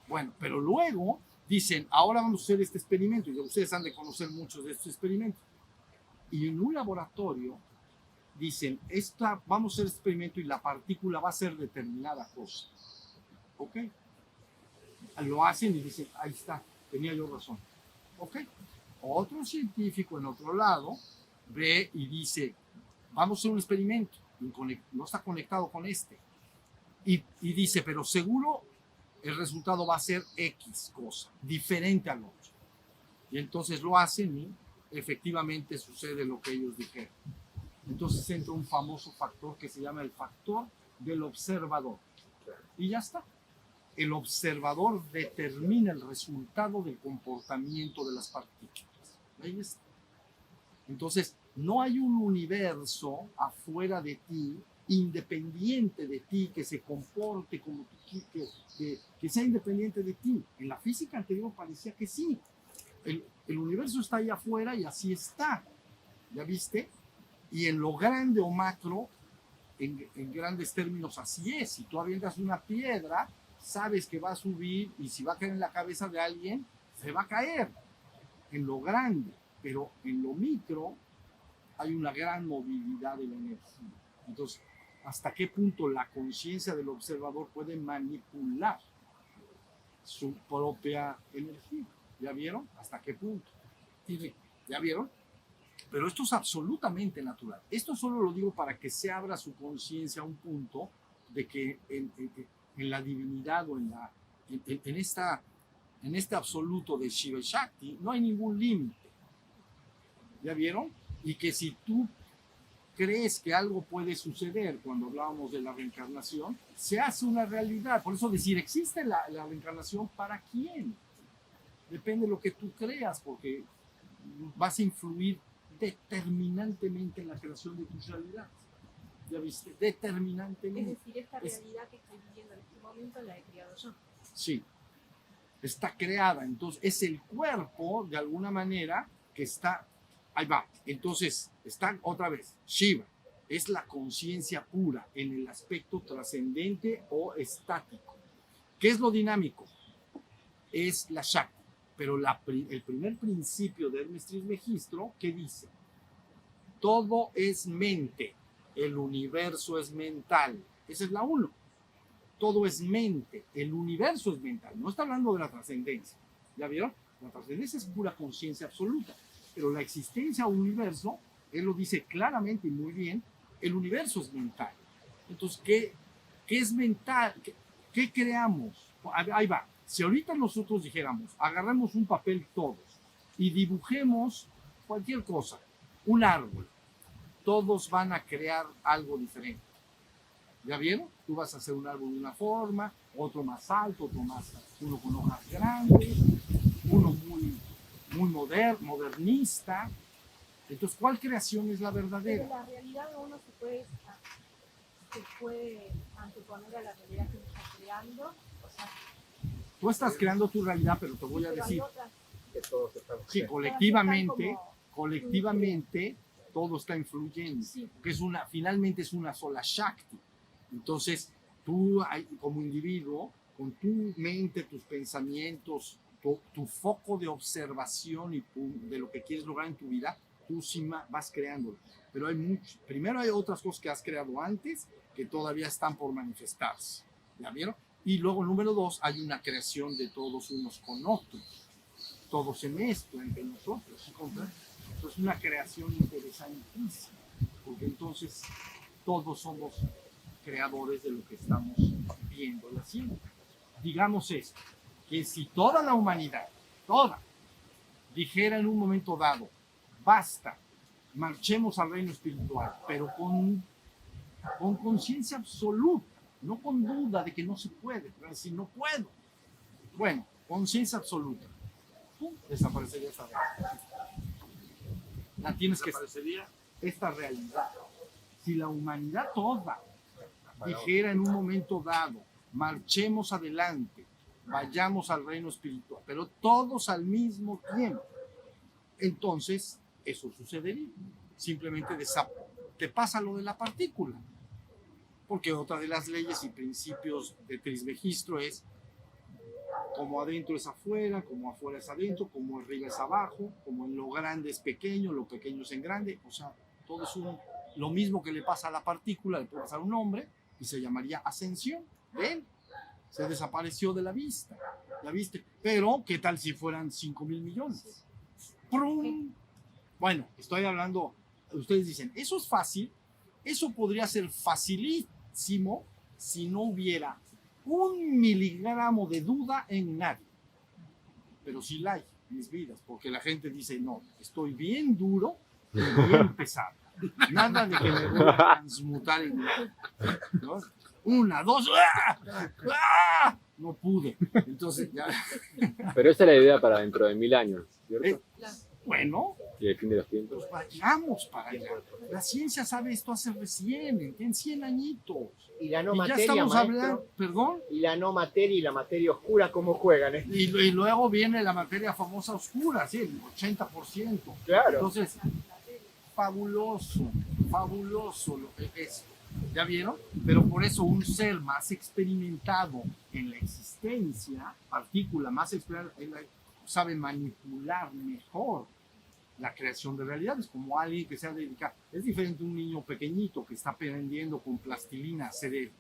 Bueno, pero luego dicen, ahora vamos a hacer este experimento, y ustedes han de conocer muchos de estos experimentos. Y en un laboratorio dicen, vamos a hacer este experimento y la partícula va a ser determinada cosa. ¿Ok? Lo hacen y dicen, ahí está, tenía yo razón. ¿Ok? Otro científico en otro lado ve y dice, vamos a hacer un experimento, no está conectado con este. Y dice, pero seguro el resultado va a ser X cosa, diferente al otro. Y entonces lo hacen y efectivamente sucede lo que ellos dijeron. Entonces entra un famoso factor que se llama el factor del observador. Y ya está. El observador determina el resultado del comportamiento de las partículas. Ahí está. Entonces, no hay un universo afuera de ti, independiente de ti, que se comporte como tú, que sea independiente de ti. En la física anterior parecía que sí. El universo está ahí afuera y así está. ¿Ya viste? Y en lo grande o macro, en grandes términos, así es. Si tú avientas una piedra, sabes que va a subir y si va a caer en la cabeza de alguien, se va a caer. En lo grande, pero en lo micro hay una gran movilidad de la energía. Entonces, ¿hasta qué punto la conciencia del observador puede manipular su propia energía? ¿Ya vieron? ¿Hasta qué punto? ¿Ya vieron? Pero esto es absolutamente natural. Esto solo lo digo para que se abra su conciencia a un punto de que en la divinidad o en este absoluto de Shiva y Shakti no hay ningún límite. ¿Ya vieron? Y que si tú crees que algo puede suceder cuando hablábamos de la reencarnación, se hace una realidad. Por eso decir, ¿existe la reencarnación para quién? Depende de lo que tú creas, porque vas a influir determinantemente en la creación de tus realidades. ¿Ya viste? Determinantemente. Es decir, esta realidad que estoy viviendo en este momento la he creado yo. Sí. Está creada. Entonces, es el cuerpo, de alguna manera, que está Ahí va. Entonces, están otra vez. Shiva es la conciencia pura en el aspecto trascendente o estático. ¿Qué es lo dinámico? Es la Shakti. Pero el primer principio de Hermes Trismegisto, ¿qué dice? Todo es mente. El universo es mental. Esa es la uno. Todo es mente. El universo es mental. No está hablando de la trascendencia. ¿Ya vieron? La trascendencia es pura conciencia absoluta. Pero la existencia del universo, él lo dice claramente y muy bien, el universo es mental. Entonces, ¿qué es mental? ¿Qué creamos? Ahí va. Si ahorita nosotros dijéramos, agarramos un papel todos y dibujemos cualquier cosa, un árbol, todos van a crear algo diferente. ¿Ya vieron? Tú vas a hacer un árbol de una forma, otro más alto, uno con hojas grandes, uno muy modernista. Entonces, ¿cuál creación es la Pero verdadera? la realidad uno se puede anteponer a la realidad que uno está creando. O sea, Tú estás creando tu realidad, pero te voy a pero hay decir, otras Que todos estamos. sí, colectivamente, todo está influyendo, Sí. porque finalmente es una sola Shakti. Entonces, tú como individuo, con tu mente, tus pensamientos, tu foco de observación y de lo que quieres lograr en tu vida, tú sí vas creándolo. Pero primero hay otras cosas que has creado antes que todavía están por manifestarse. ¿Ya vieron? Y luego, número 2, hay una creación de todos unos con otros. Todo se mezcla entre nosotros. ¿Sí comprendes? Entonces, una creación interesantísima, porque entonces todos somos creadores de lo que estamos viendo y haciendo. Digamos esto, que si toda la humanidad, dijera en un momento dado, basta, marchemos al reino espiritual, pero con conciencia absoluta, no con duda de que no se puede, pero decir no puedo. Bueno, conciencia absoluta. ¡Pum! Desaparecería esa realidad. La tienes que Desaparecería. esta realidad. Si la humanidad toda dijera en un momento dado, marchemos adelante, vayamos al reino espiritual, pero todos al mismo tiempo, entonces eso sucedería. Simplemente te pasa lo de la partícula. Porque otra de las leyes y principios de Trismegisto es como adentro es afuera, como afuera es adentro, como arriba es abajo, como en lo grande es pequeño, lo pequeño es en grande. O sea, todo es lo mismo que le pasa a la partícula, le puede pasar a un hombre y se llamaría ascensión de él. Se desapareció de la vista. ¿La viste? Pero, ¿qué tal si fueran 5,000 millones? ¡Prum! Bueno, estoy hablando, ustedes dicen, eso es fácil, eso podría ser facilísimo si no hubiera 1 miligramo de duda en nadie. Pero sí la hay en mis vidas, porque la gente dice, no, estoy bien duro y bien pesado. Nada de que me voy a transmutar en nada. ¿No? 1, 2, ¡ah! ¡Ah! No pude. Entonces ya. Pero esa es la idea para dentro de 1000 años, ¿cierto? Bueno, Y el fin de los tiempos. pues vayamos para allá. La ciencia sabe esto hace recién, en 100 añitos. Y la no Y ya materia, estamos maestro, hablando, perdón, y la no materia y la materia oscura, ¿cómo juegan? y luego viene la materia famosa oscura, sí, el 80%. Claro. Entonces, fabuloso lo que es. ¿Ya vieron? Pero por eso un ser más experimentado en la existencia, partícula más experimentada, sabe manipular mejor la creación de realidades, como alguien que se ha dedicado. Es diferente un niño pequeñito que está aprendiendo con plastilina a hacer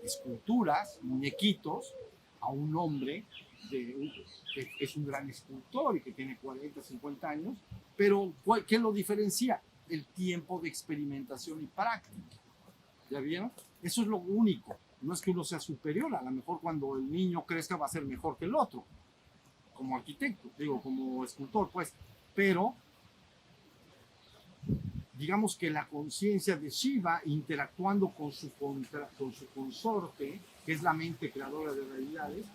esculturas, muñequitos, a un hombre que es un gran escultor y que tiene 40, 50 años, pero ¿qué lo diferencia? El tiempo de experimentación y práctica. ¿Ya vieron? Eso es lo único. No es que uno sea superior, a lo mejor cuando el niño crezca va a ser mejor que el otro, como arquitecto, digo, como escultor, pues, pero digamos que la conciencia de Shiva interactuando con su consorte, que es la mente creadora de realidades,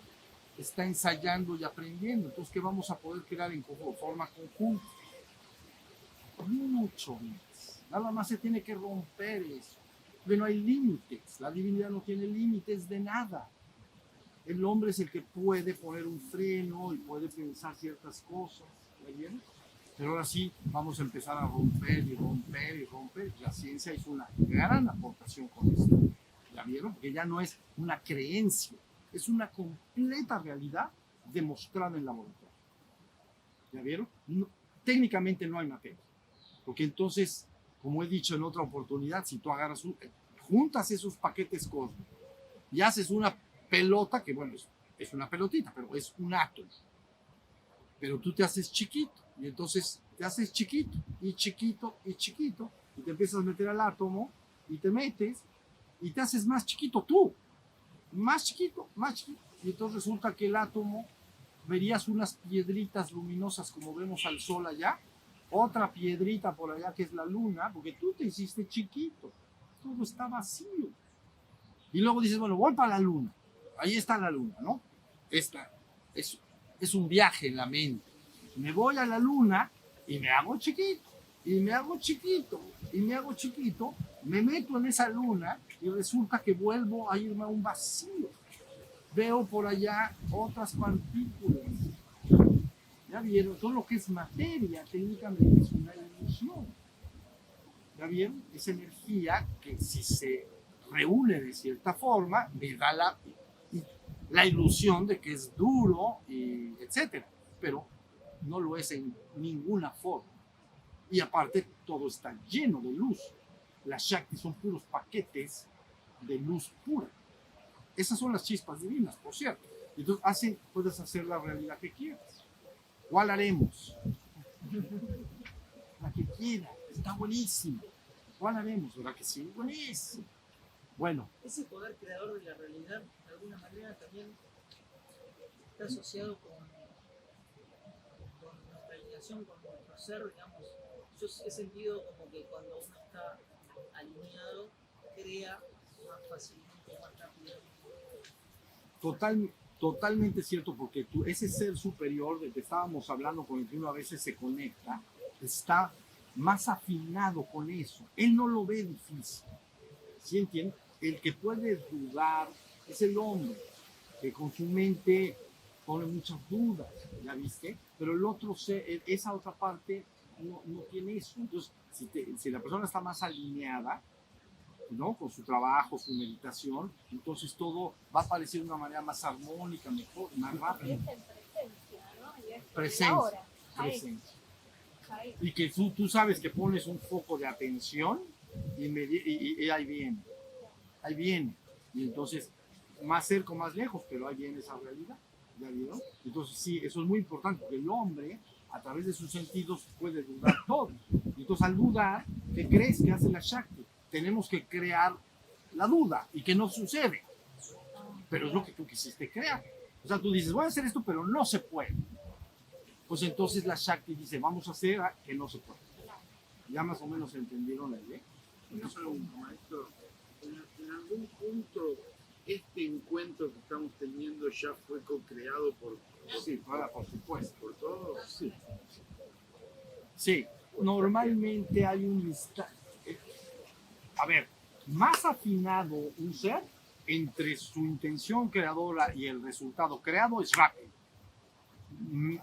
está ensayando y aprendiendo. Entonces, ¿qué vamos a poder crear en forma conjunta? Mucho más. Nada más se tiene que romper eso. Pero no hay límites. La divinidad no tiene límites de nada. El hombre es el que puede poner un freno y puede pensar ciertas cosas. ¿Me entiendes? Pero ahora sí vamos a empezar a romper y romper y romper. La ciencia hizo una gran aportación con esto. ¿Ya vieron? Porque ya no es una creencia, es una completa realidad demostrada en laboratorio. ¿Ya vieron? Técnicamente no hay materia. Porque entonces, como he dicho en otra oportunidad, si tú agarras juntas esos paquetes cósmicos y haces una pelota, que bueno, es una pelotita, pero es un átomo. Pero tú te haces chiquito, y entonces te haces chiquito, y chiquito, y chiquito, y te empiezas a meter al átomo, y te metes, y te haces más chiquito tú, más chiquito, y entonces resulta que el átomo, verías unas piedritas luminosas como vemos al sol allá, otra piedrita por allá que es la luna, porque tú te hiciste chiquito, todo está vacío. Y luego dices, bueno, voy para la luna, ahí está la luna, ¿no? Esta es un viaje en la mente. Me voy a la luna y me hago chiquito, y me hago chiquito, y me hago chiquito, me meto en esa luna y resulta que vuelvo a irme a un vacío. Veo por allá otras partículas. ¿Ya vieron? Todo lo que es materia técnicamente es una ilusión. ¿Ya vieron? Es energía que si se reúne de cierta forma, me da la ilusión de que es duro, y etcétera, pero no lo es en ninguna forma. Y aparte, todo está lleno de luz. Las Shaktis son puros paquetes de luz pura. Esas son las chispas divinas, por cierto. Entonces, puedes hacer la realidad que quieras. ¿Cuál haremos? La que quieras. Está buenísimo. ¿Cuál haremos? ¿Verdad que sí? Buenísimo. Bueno, Ese poder creador de la realidad, de alguna manera, también está asociado con nuestra alineación con nuestro ser, digamos. Yo he sentido como que cuando uno está alineado, crea más fácilmente, más rápido. totalmente cierto, porque ese ser superior del que estábamos hablando, con el que uno a veces se conecta, está más afinado con eso. Él no lo ve difícil. ¿Sí entienden? El que puede dudar es el hombre, que con su mente pone muchas dudas, ¿ya viste? Pero el otro esa otra parte no tiene eso. Entonces, si la persona está más alineada, ¿no? Con su trabajo, su meditación, entonces todo va a aparecer de una manera más armónica, mejor, más Y rápida. es en presencia, ¿no? Y es Presencia, ahora. Ahí, presencia. ahí. Y que tú sabes que pones un foco de atención y ahí viene. Y entonces, más cerca o más lejos, pero ahí viene esa realidad. ¿Ya vieron? Entonces, sí, eso es muy importante, porque el hombre, a través de sus sentidos, puede dudar todo. Y entonces, al dudar, ¿qué crees que hace la Shakti? Tenemos que crear la duda y que no sucede. Pero es lo que tú quisiste crear. O sea, tú dices, voy a hacer esto, pero no se puede. Pues entonces la Shakti dice, vamos a hacer que no se puede. Ya más o menos entendieron la idea. Una pregunta, maestro. En algún punto, este encuentro que estamos teniendo ya fue co-creado por Sí, por supuesto. por todos. Sí. Sí, normalmente hay un instante. A ver, más afinado un ser entre su intención creadora y el resultado creado es rápido.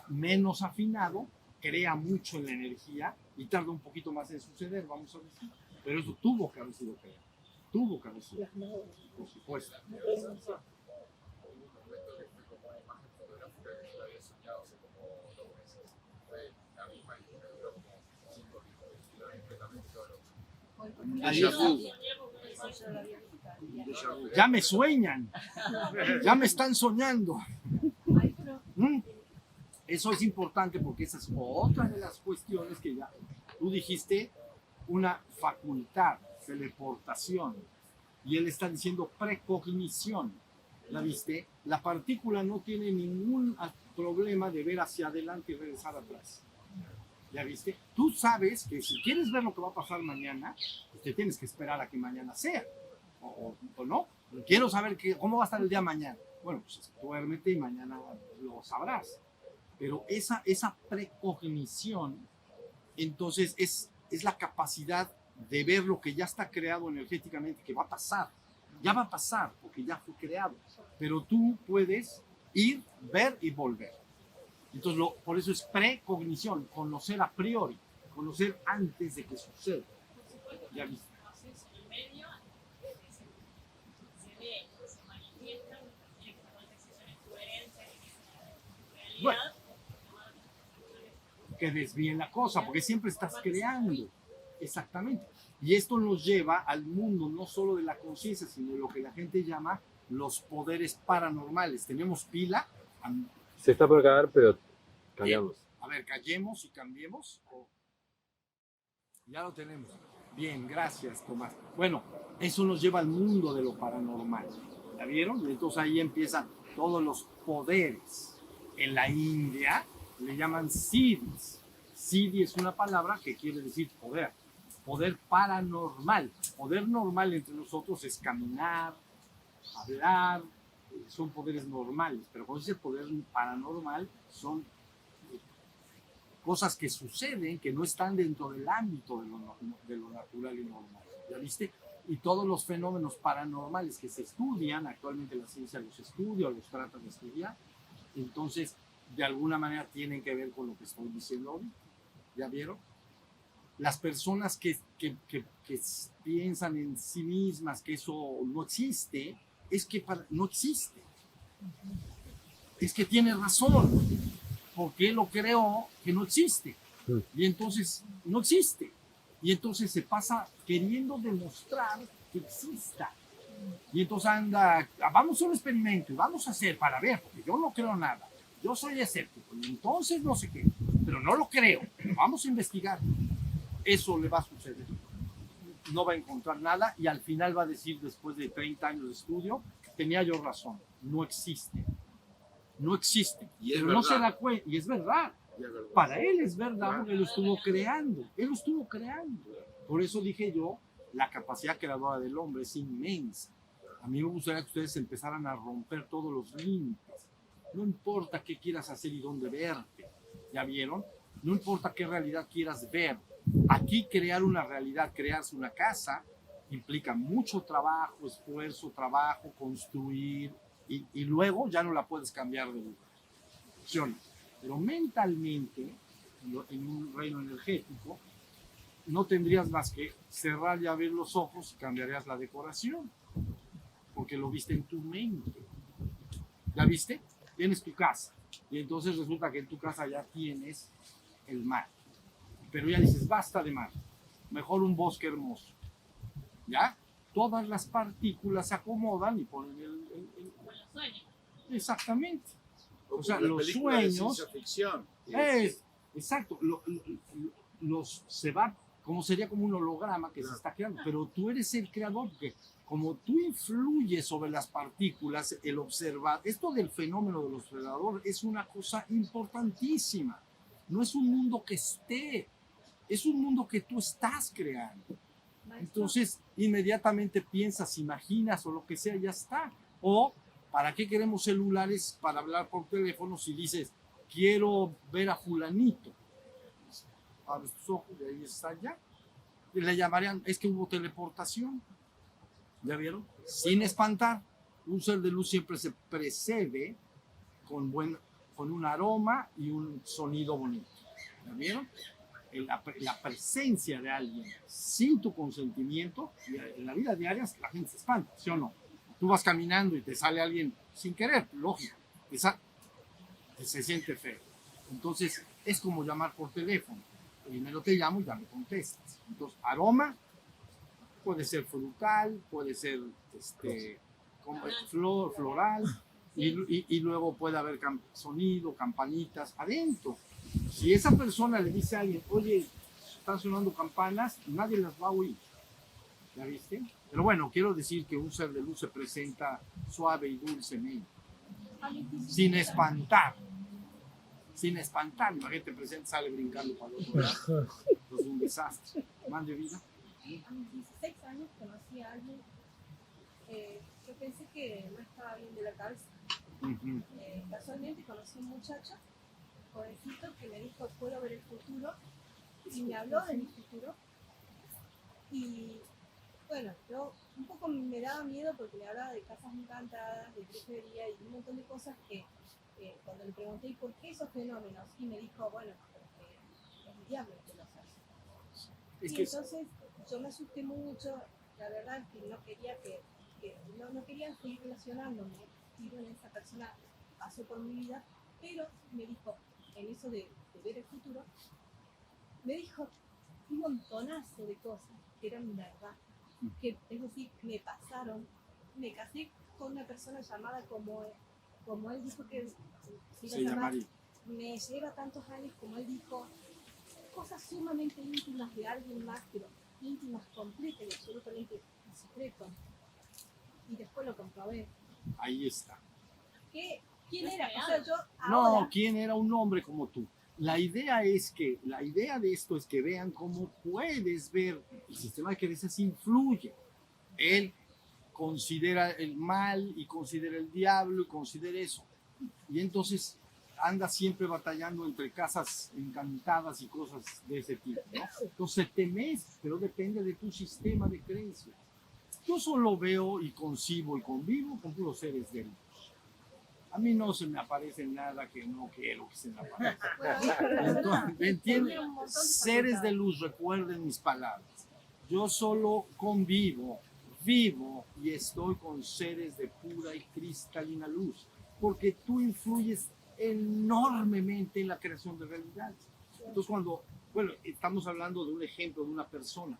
Menos afinado, crea mucho en la energía y tarda un poquito más en suceder, vamos a decir. Pero eso tuvo que haber sido creado. Tuvo que haber sido. Por supuesto. Déjà vu. Eso yo lo había escuchado. Déjà vu. Ya me sueñan, ya me están soñando. Maestro, Eso es importante porque esa es otra de las cuestiones que ya tú dijiste, una facultad, teleportación, y él está diciendo precognición. ¿La viste? La partícula no tiene ningún problema de ver hacia adelante y regresar atrás. ¿Ya viste? Tú sabes que si quieres ver lo que va a pasar mañana, pues te tienes que esperar a que mañana sea, o no. Quiero saber cómo va a estar el día mañana. Bueno, pues duérmete y mañana lo sabrás. Pero esa precognición, entonces, es la capacidad de ver lo que ya está creado energéticamente, que va a pasar. Ya va a pasar, porque ya fue creado. Pero tú puedes ir, ver y volver. Entonces, por eso es precognición, conocer a priori, conocer antes de que suceda. ¿Ya viste? Bueno, que desvíen la cosa, porque siempre estás creando. Exactamente. Y esto nos lleva al mundo no solo de la conciencia, sino de lo que la gente llama los poderes paranormales. Tenemos pila. Se está por acabar, pero cambiamos. A ver, callemos y cambiemos. Ya lo tenemos. Bien, gracias, Tomás. Bueno, eso nos lleva al mundo de lo paranormal. ¿Ya vieron? Entonces ahí empiezan todos los poderes. En la India le llaman siddhis. Siddhi es una palabra que quiere decir poder. Poder paranormal. Poder normal entre nosotros es caminar, hablar, son poderes normales. Pero cuando dice poder paranormal, son cosas que suceden que no están dentro del ámbito de lo natural y normal. ¿Ya viste? Y todos los fenómenos paranormales que se estudian, actualmente la ciencia los estudia o los trata de estudiar, entonces de alguna manera tienen que ver con lo que estoy diciendo hoy. ¿Ya vieron? Las personas que piensan en sí mismas que eso no existe, es que no existe. Es que tiene razón, porque él lo creó que no existe. Y entonces no existe. Y entonces se pasa queriendo demostrar que exista. Y entonces anda, vamos a un experimento y vamos a hacer para ver, porque yo no creo nada. Yo soy escéptico, y entonces no sé qué, pero no lo creo. Pero vamos a investigar. Eso le va a suceder. No va a encontrar nada y al final va a decir, después de 30 años de estudio, tenía yo razón, no existe. No existe. Y es pero verdad. no se da cuenta, y es verdad. Y es verdad. Para él es verdad, porque él lo estuvo creando. Él lo estuvo creando. Por eso dije yo, la capacidad creadora del hombre es inmensa. A mí me gustaría que ustedes empezaran a romper todos los límites. No importa qué quieras hacer y dónde verte. ¿Ya vieron? No importa qué realidad quieras ver. Aquí crear una realidad, crearse una casa, implica mucho trabajo, esfuerzo, trabajo, construir, y luego ya no la puedes cambiar de lugar. Pero mentalmente, en un reino energético, no tendrías más que cerrar y abrir los ojos y cambiarías la decoración, porque lo viste en tu mente. ¿Ya viste? Tienes tu casa, y entonces resulta que en tu casa ya tienes el mar. Pero ya dices, basta de mar, mejor un bosque hermoso. ¿Ya? Todas las partículas se acomodan y ponen Como los sueños. Exactamente. O sea, Las los películas de sueños... ciencia ficción. Exacto. Como sería como un holograma que se está creando, pero tú eres el creador, porque como tú influyes sobre las partículas, el observar, esto del fenómeno del observador es una cosa importantísima. No es un mundo que esté, es un mundo que tú estás creando. Entonces, inmediatamente piensas, imaginas o lo que sea, ya está. O, ¿para qué queremos celulares para hablar por teléfono si dices, quiero ver a fulanito? Abres tus ojos y ahí está ya. Y le llamarían, es que hubo teleportación. ¿Ya vieron? Sin espantar. Un ser de luz siempre se precede con un aroma y un sonido bonito. ¿Ya vieron? La presencia de alguien sin tu consentimiento, en la vida diaria la gente se espanta, ¿sí o no? Tú vas caminando y te sale alguien sin querer, lógico, se siente feo. Entonces es como llamar por teléfono. Primero te llamo y ya me contestas. Entonces, aroma puede ser frutal, puede ser floral, y luego puede haber sonido, campanitas adentro. Si esa persona le dice a alguien, oye, están sonando campanas, nadie las va a oír. ¿Ya viste? Pero bueno, quiero decir que un ser de luz se presenta suave y dulcemente, sin espantar. Sin espantar, imagínate, presenta, sale brincando para el otro lado. Es un desastre. Mande vida. A mis 16 años conocí a alguien, yo pensé que no estaba bien de la cabeza. Casualmente conocí a un muchacho, jovencito, que me dijo, puedo ver el futuro, y me habló de mi futuro. Y bueno, yo un poco me daba miedo porque me hablaba de casas encantadas, de brujería y un montón de cosas que cuando le pregunté, ¿y por qué esos fenómenos? Y me dijo, bueno, porque es el diablo que los hace. Es Y que entonces yo me asusté mucho, la verdad es que no quería no quería seguir relacionándome, y bueno, esa persona pasó por mi vida, pero me dijo, en eso de ver el futuro, me dijo un montonazo de cosas que eran verdad, que es decir, me pasaron, me casé con una persona llamada como él dijo que se iba a se llamar, llamaría. me lleva tantos años como él dijo, cosas sumamente íntimas de alguien más, pero íntimas, completas y absolutamente en secreto. Y después lo comprobé. Ahí está. ¿Quién era? O sea, yo No, ahora, ¿quién era un hombre como tú? La idea de esto es que vean cómo puedes ver el sistema de creencias influye. Él considera el mal y considera el diablo y considera eso. Y entonces anda siempre batallando entre casas encantadas y cosas de ese tipo, ¿no? Entonces temes, pero depende de tu sistema de creencias. Yo solo veo y concibo y convivo con puros seres de luz. A mí no se me aparece nada que no quiero que se me aparezca. Entonces, ¿me entiendes? Seres de luz, recuerden mis palabras. Yo solo convivo, vivo y estoy con seres de pura y cristalina luz, porque tú influyes enormemente en la creación de realidades. Entonces estamos hablando de un ejemplo de una persona.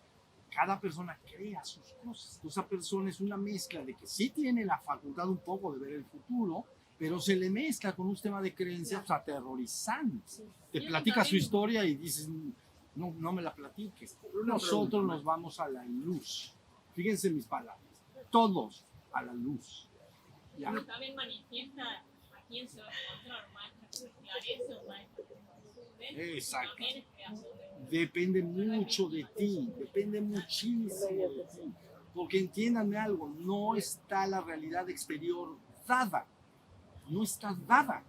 Cada persona crea sus cosas. Esa persona es una mezcla de que sí tiene la facultad un poco de ver el futuro, pero se le mezcla con un sistema de creencias aterrorizantes. Te platica su historia y dices, no me la platiques. Nosotros nos vamos a la luz. Fíjense mis palabras. Todos a la luz. ¿Ya? Pero también manifiesta a quién se va a encontrar, maestra Clareza o maestra. Exacto. También es creación de Depende mucho de ti, depende muchísimo de ti. Porque entiéndanme algo, no está la realidad exterior dada. No está dada.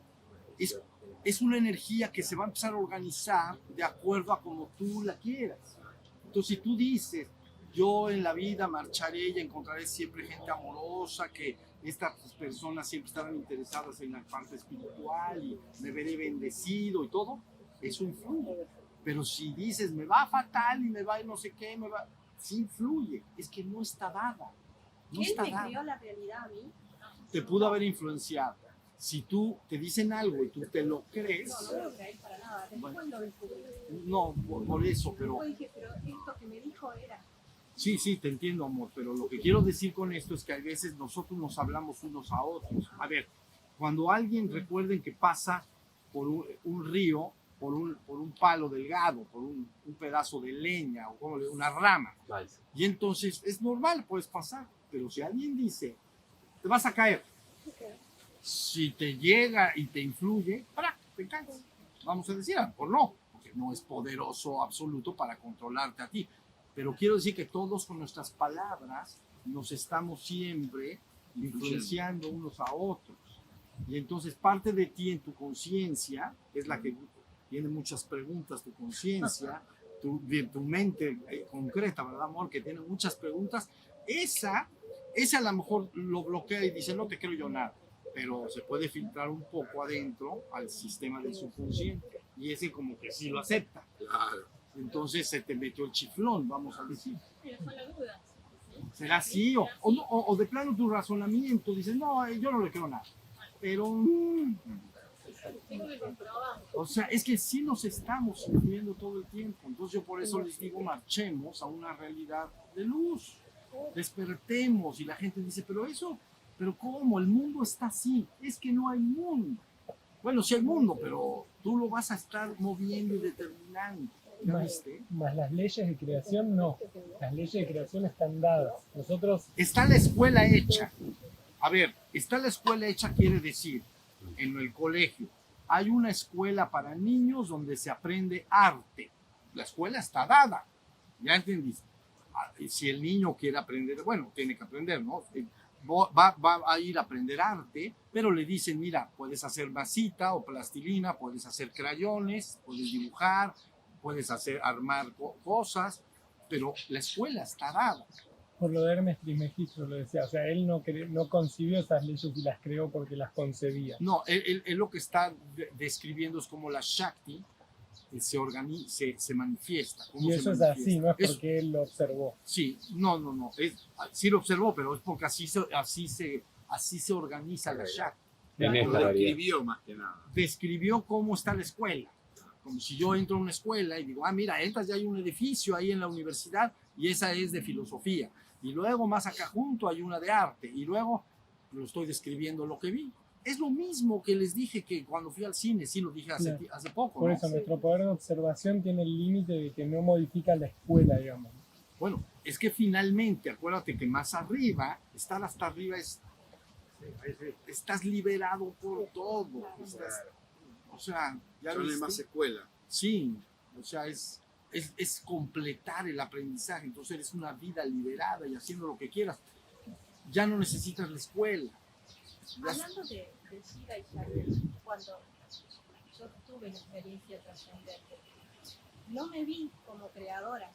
Es una energía que se va a empezar a organizar de acuerdo a como tú la quieras. Entonces, si tú dices, yo en la vida marcharé y encontraré siempre gente amorosa, que estas personas siempre estarán interesadas en la parte espiritual y me veré bendecido y todo, eso influye. Pero si dices, me va fatal y me va no sé qué, sí influye. Es que no está dada. No ¿quién está me dada. creó la realidad a mí? Te pudo haber influenciado. Si tú te dicen algo y tú te lo crees, No lo creí para nada. Después Bueno. lo descubrí. no, por eso, pero Después dije, pero esto que me dijo era. sí, te entiendo, amor, pero lo que quiero decir con esto es que a veces nosotros nos hablamos unos a otros. A ver, cuando alguien, recuerden que pasa por un río, por un palo delgado, por un pedazo de leña o como una rama, Balsa. y entonces es normal, puedes pasar, pero si alguien dice, te vas a caer, si te llega y te influye, te caes. Vamos a decir, a lo mejor no, porque no es poderoso absoluto para controlarte a ti. Pero quiero decir que todos con nuestras palabras nos estamos siempre influenciando unos a otros. Y entonces parte de ti en tu conciencia, es la que tiene muchas preguntas, tu conciencia, tu mente concreta, ¿verdad, amor? Que tiene muchas preguntas. Esa a lo mejor lo bloquea y dice, no te creo yo nada. Pero se puede filtrar un poco adentro al sistema del subconsciente. Y ese como que sí lo acepta. Claro. Entonces se te metió el chiflón, vamos a decir. Pero son las dudas. ¿Será así? O de plano tu razonamiento dice, no, yo no le creo nada. Pero, Tengo que comprobar. o sea, es que sí nos estamos influyendo todo el tiempo. Entonces yo por eso les digo, marchemos a una realidad de luz. Despertemos. Y la gente dice, pero ¿cómo? El mundo está así. Es que no hay mundo. Bueno, sí hay mundo, pero tú lo vas a estar moviendo y determinando. ¿Ya viste? Más las leyes de creación no. Las leyes de creación están dadas. Nosotros, Está la escuela hecha. A ver, está la escuela hecha quiere decir, en el colegio, hay una escuela para niños donde se aprende arte. La escuela está dada. ¿Ya entendiste? Si el niño quiere aprender, bueno, tiene que aprender, ¿no? Va a ir a aprender arte, pero le dicen, mira, puedes hacer masita o plastilina, puedes hacer crayones, puedes dibujar, puedes armar cosas, pero la escuela está dada. Por lo de Hermes Trismegisto lo decía, o sea, él no concibió esas leyes y las creó porque las concebía. No, él lo que está describiendo es como la Shakti se manifiesta. Y eso es así, no es porque él lo observó. Sí, no. Sí lo observó, pero es porque así se organiza la Shakti. En esta Lo realidad. describió más que nada. Describió cómo está la escuela. Como si yo entro a una escuela y digo, mira, entras, ya hay un edificio ahí en la universidad y esa es de filosofía. Y luego más acá junto hay una de arte. Y luego lo estoy describiendo lo que vi. Es lo mismo que les dije que cuando fui al cine, sí lo dije hace poco. Por ¿no? eso nuestro poder de observación tiene el límite de que no modifica la escuela, digamos. Bueno, es que finalmente, acuérdate que más arriba, estar hasta arriba estás liberado por todo. O sea, ya Ya no hay viste. más escuela. Sí, o sea, es completar el aprendizaje. Entonces eres una vida liberada y haciendo lo que quieras. Ya no necesitas la escuela. Ya- Hablando de Shiva y Shakti, cuando yo tuve la experiencia trascendente, no me vi como creadora.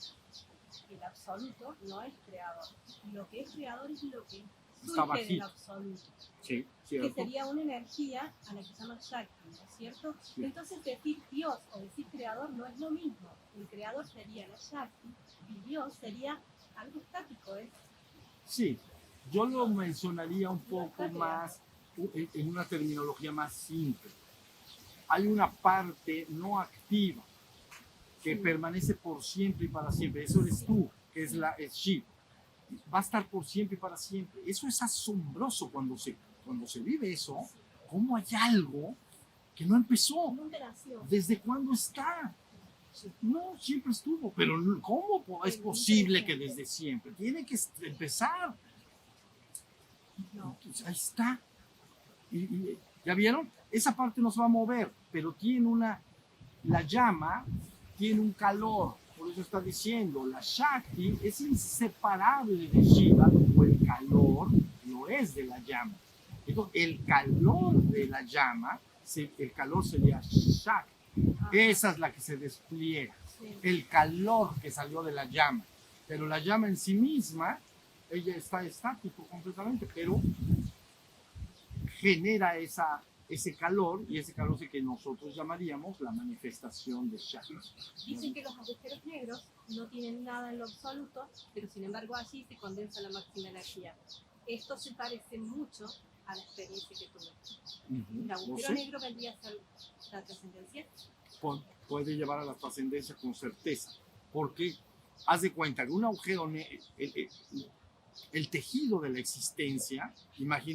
El absoluto no es creador. Lo que es creador es lo que Está surge del bajito. absoluto, Sí, que cierto. sería una energía a la que se llama Shakti, ¿no es cierto? Sí. Entonces decir Dios o decir creador no es lo mismo. El creador sería la Shakti y Dios sería algo estático, ¿eh? Sí, yo lo mencionaría un poco más en una terminología más simple. Hay una parte no activa que permanece por siempre y para siempre. Eso eres tú, que es Shiva. Va a estar por siempre y para siempre. Eso es asombroso cuando se vive eso. ¿Cómo hay algo que no empezó? Nunca nació. ¿Desde cuándo está? No, siempre estuvo. Pero ¿cómo es posible que desde siempre? Tiene que empezar. No. Ahí está. ¿Ya vieron? Esa parte no se va a mover, pero la llama tiene un calor. Por eso está diciendo, la Shakti es inseparable de Shiva, o el calor no es de la llama. Entonces, el calor de la llama, el calor sería Shakti. Esa es la que se despliega. Sí. El calor que salió de la llama. Pero la llama en sí misma, ella está estático completamente, pero genera ese calor, y ese calor es el que nosotros llamaríamos la manifestación de Shakti. Dicen que los agujeros negros no tienen nada en lo absoluto, pero sin embargo allí se condensa la máxima energía. Esto se parece mucho a la experiencia que tuve. El No agujero sé, negro vendría a ser la trascendencia. puede llevar a la trascendencia con certeza, porque haz de cuenta que un agujero negro, el tejido de la existencia,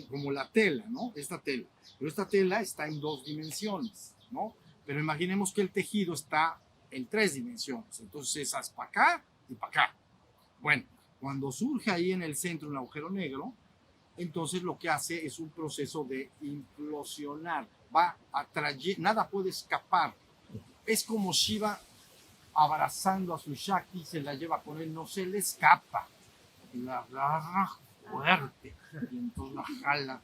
como la tela, ¿no? Esta tela. Pero esta tela está en 2 dimensiones, ¿no? Pero imaginemos que el tejido está en 3 dimensiones. Entonces es para acá y para acá. Bueno, cuando surge ahí en el centro un agujero negro, entonces lo que hace es un proceso de implosionar. Va atrayendo, nada puede escapar. Es como Shiva abrazando a su Shakti, se la lleva con él, no se le escapa. La agarra fuerte y entonces la jala.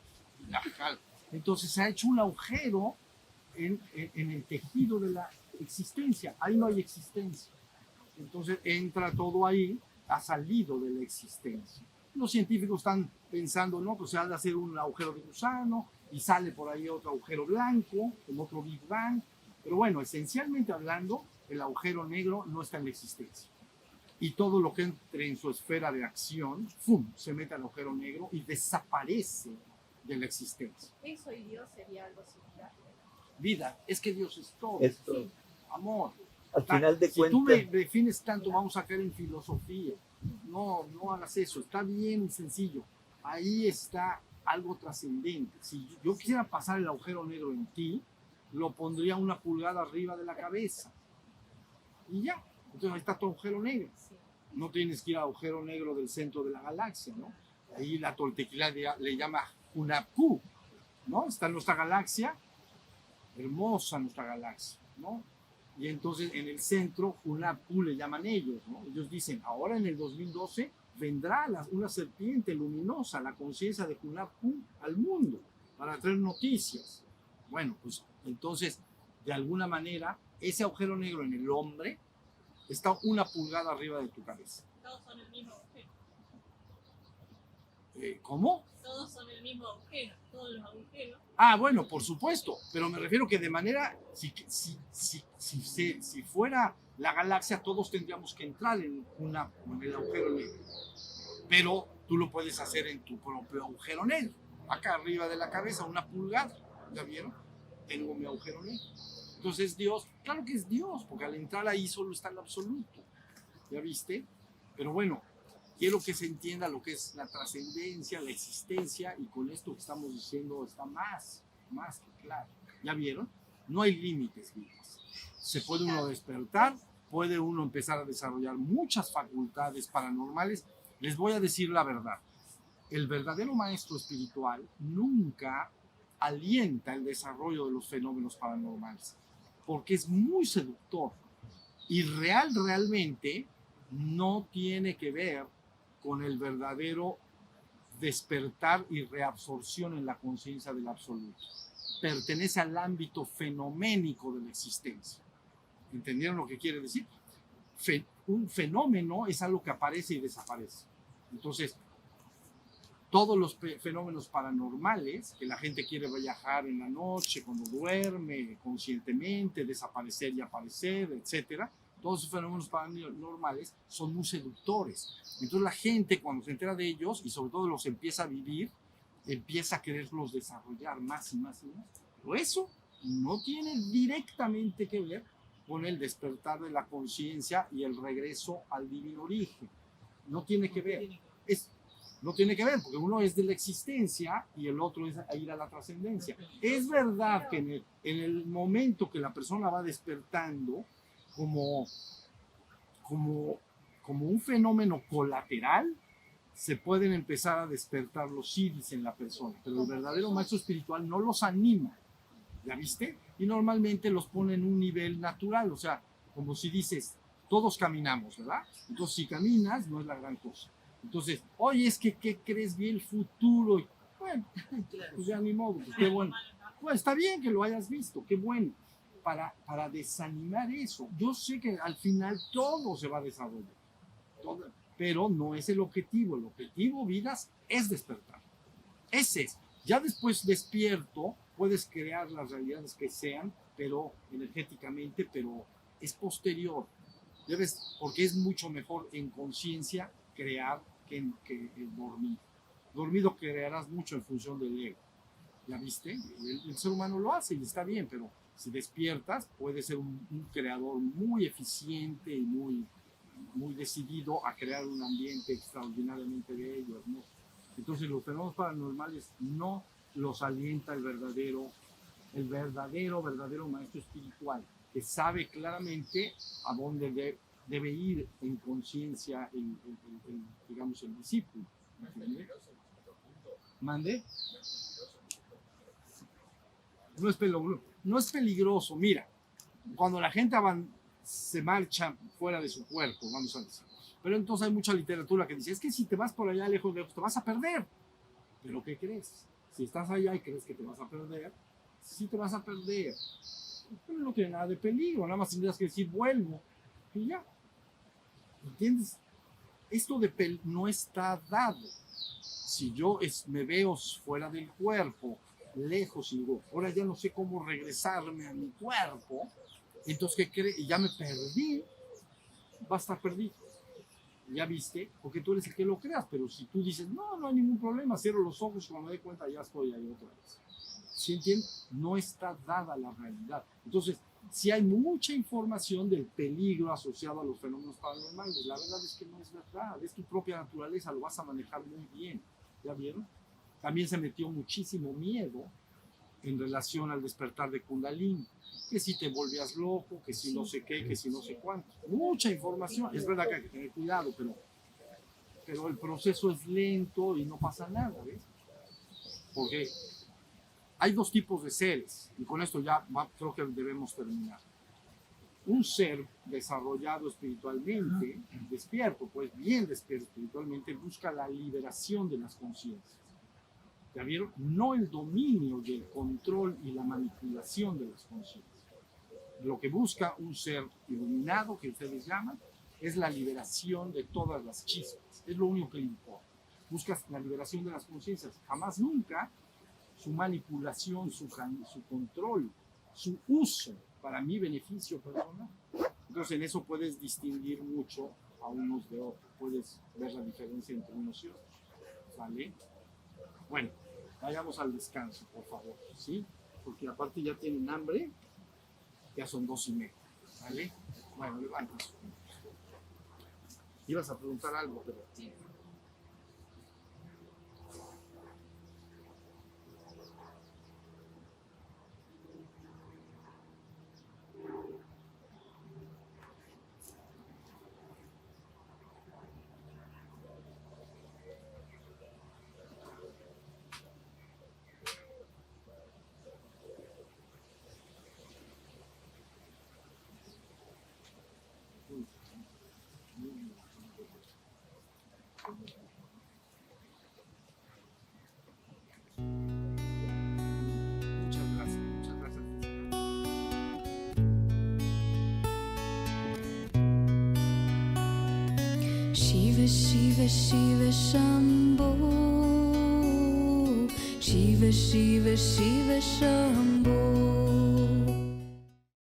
Entonces se ha hecho un agujero en el tejido de la existencia. Ahí no hay existencia. Entonces entra todo ahí, ha salido de la existencia. Los científicos están pensando, no, pues se ha de hacer un agujero de gusano y sale por ahí otro agujero blanco, como otro Big Bang. Pero bueno, esencialmente hablando, el agujero negro no está en la existencia. Y todo lo que entre en su esfera de acción, ¡fum!, se mete al agujero negro y desaparece de la existencia. Eso y Dios sería algo similar. Vida, es que Dios es todo. Esto, Sí. Amor. al final de Si tú me cuentas, defines tanto, vamos a caer en filosofía. No hagas eso. Está bien sencillo. Ahí está algo trascendente. Si yo quisiera pasar el agujero negro en ti, lo pondría 1 pulgada arriba de la cabeza. Y ya. Entonces ahí está tu agujero negro. Sí. No tienes que ir al agujero negro del centro de la galaxia, ¿no? Ahí la Toltequila le llama Hunapku, ¿no? Está en nuestra galaxia, hermosa nuestra galaxia, ¿no? Y entonces en el centro, Hunapku le llaman ellos, ¿no? Ellos dicen, ahora en el 2012 vendrá una serpiente luminosa, la conciencia de Hunapku al mundo, para traer noticias. Bueno, pues entonces, de alguna manera, ese agujero negro en el hombre está 1 pulgada arriba de tu cabeza. Todos son el mismo agujero. ¿Cómo? Todos son el mismo agujero, todos los agujeros. Ah, bueno, por supuesto, pero me refiero que de manera, si fuera la galaxia, todos tendríamos que entrar en el agujero negro. Pero tú lo puedes hacer en tu propio agujero negro. Acá arriba de la cabeza, una pulgada. ¿Ya vieron? Tengo mi agujero negro. Entonces Dios, claro que es Dios, porque al entrar ahí solo está el absoluto. ¿Ya viste? Pero bueno, quiero que se entienda lo que es la trascendencia, la existencia, y con esto que estamos diciendo está más que claro. ¿Ya vieron? No hay límites, vidas. Se puede uno despertar, puede uno empezar a desarrollar muchas facultades paranormales. Les voy a decir la verdad. El verdadero maestro espiritual nunca alienta el desarrollo de los fenómenos paranormales, porque es muy seductor y realmente no tiene que ver con el verdadero despertar y reabsorción en la conciencia del absoluto. Pertenece al ámbito fenoménico de la existencia. ¿Entendieron lo que quiere decir? Un fenómeno es algo que aparece y desaparece. Entonces, todos los fenómenos paranormales, que la gente quiere viajar en la noche, cuando duerme, conscientemente, desaparecer y aparecer, etcétera, todos esos fenómenos paranormales son muy seductores. Entonces la gente, cuando se entera de ellos, y sobre todo los empieza a vivir, empieza a quererlos desarrollar más y más y más. Pero eso no tiene directamente que ver con el despertar de la conciencia y el regreso al divino origen. No tiene que ver. No tiene que ver, porque uno es de la existencia y el otro es ir a la trascendencia. Es verdad que en el momento que la persona va despertando como un fenómeno colateral, se pueden empezar a despertar los siddhis en la persona, pero el verdadero maestro espiritual no los anima, ¿ya viste? Y normalmente los pone en un nivel natural, o sea, como si dices, todos caminamos, ¿verdad? Entonces, si caminas, no es la gran cosa. Entonces, oye, es que ¿qué crees? Vi el futuro. Y, bueno, pues ya ni modo, pues qué bueno. Bueno, está bien que lo hayas visto, qué bueno. Para desanimar eso. Yo sé que al final todo se va a desarrollar, pero no es el objetivo. El objetivo, vidas, es despertar. Ese es. Ya después despierto, puedes crear las realidades que sean, pero energéticamente, pero es posterior. Debes, porque es mucho mejor en conciencia crear que en dormir. Dormido crearás mucho en función del ego. ¿Ya viste? El ser humano lo hace y está bien, pero si despiertas, puedes ser un creador muy eficiente y muy decidido a crear un ambiente extraordinariamente bello, hermoso. Entonces los fenómenos paranormales no los alienta el verdadero maestro espiritual, que sabe claramente a dónde debe ir en conciencia digamos, el discípulo. ¿Mande? No es peligroso. Mira, cuando la gente se marcha fuera de su cuerpo, vamos a decir. Pero entonces hay mucha literatura que dice, es que si te vas por allá lejos, te vas a perder. ¿Pero qué crees? Si estás allá y crees que te vas a perder, sí te vas a perder. Pero no tiene nada de peligro, nada más tendrías que decir, vuelvo. Y ya. ¿Entiendes? Esto no está dado. Si yo me veo fuera del cuerpo, lejos, y digo, ahora ya no sé cómo regresarme a mi cuerpo, entonces, ¿qué crees? Y ya me perdí, va a estar perdido. ¿Ya viste? Porque tú eres el que lo creas, pero si tú dices, no hay ningún problema, cierro los ojos y cuando me dé cuenta ya estoy ahí otra vez. ¿Sí entiendes? No está dada la realidad. Entonces, sí hay mucha información del peligro asociado a los fenómenos paranormales. La verdad es que no es verdad, es tu propia naturaleza, lo vas a manejar muy bien. ¿Ya vieron? También se metió muchísimo miedo en relación al despertar de Kundalini, que si te volvías loco, que si no sé qué, que si no sé cuánto. Mucha información. Es verdad que hay que tener cuidado, pero el proceso es lento y no pasa nada, ¿ves? Porque hay dos tipos de seres, y con esto ya creo que debemos terminar. Un ser desarrollado espiritualmente, despierto, pues bien despierto espiritualmente, busca la liberación de las conciencias. ¿Ya vieron? No el dominio del control y la manipulación de las conciencias. Lo que busca un ser iluminado, que ustedes llaman, es la liberación de todas las chispas. Es lo único que le importa. buscas la liberación de las conciencias, jamás nunca su manipulación, su control, su uso para mi beneficio personal. Entonces en eso puedes distinguir mucho a unos de otros, puedes ver la diferencia entre unos y otros, ¿vale? Bueno, vayamos al descanso, por favor, ¿sí? Porque aparte ya tienen hambre, ya son 2:30, ¿vale? Bueno, levanten sus manos. Ibas a preguntar algo, pero... Muchas gracias, muchas gracias. Shiva Shiva Shiva Shambho Shiva Shiva Shiva Shambho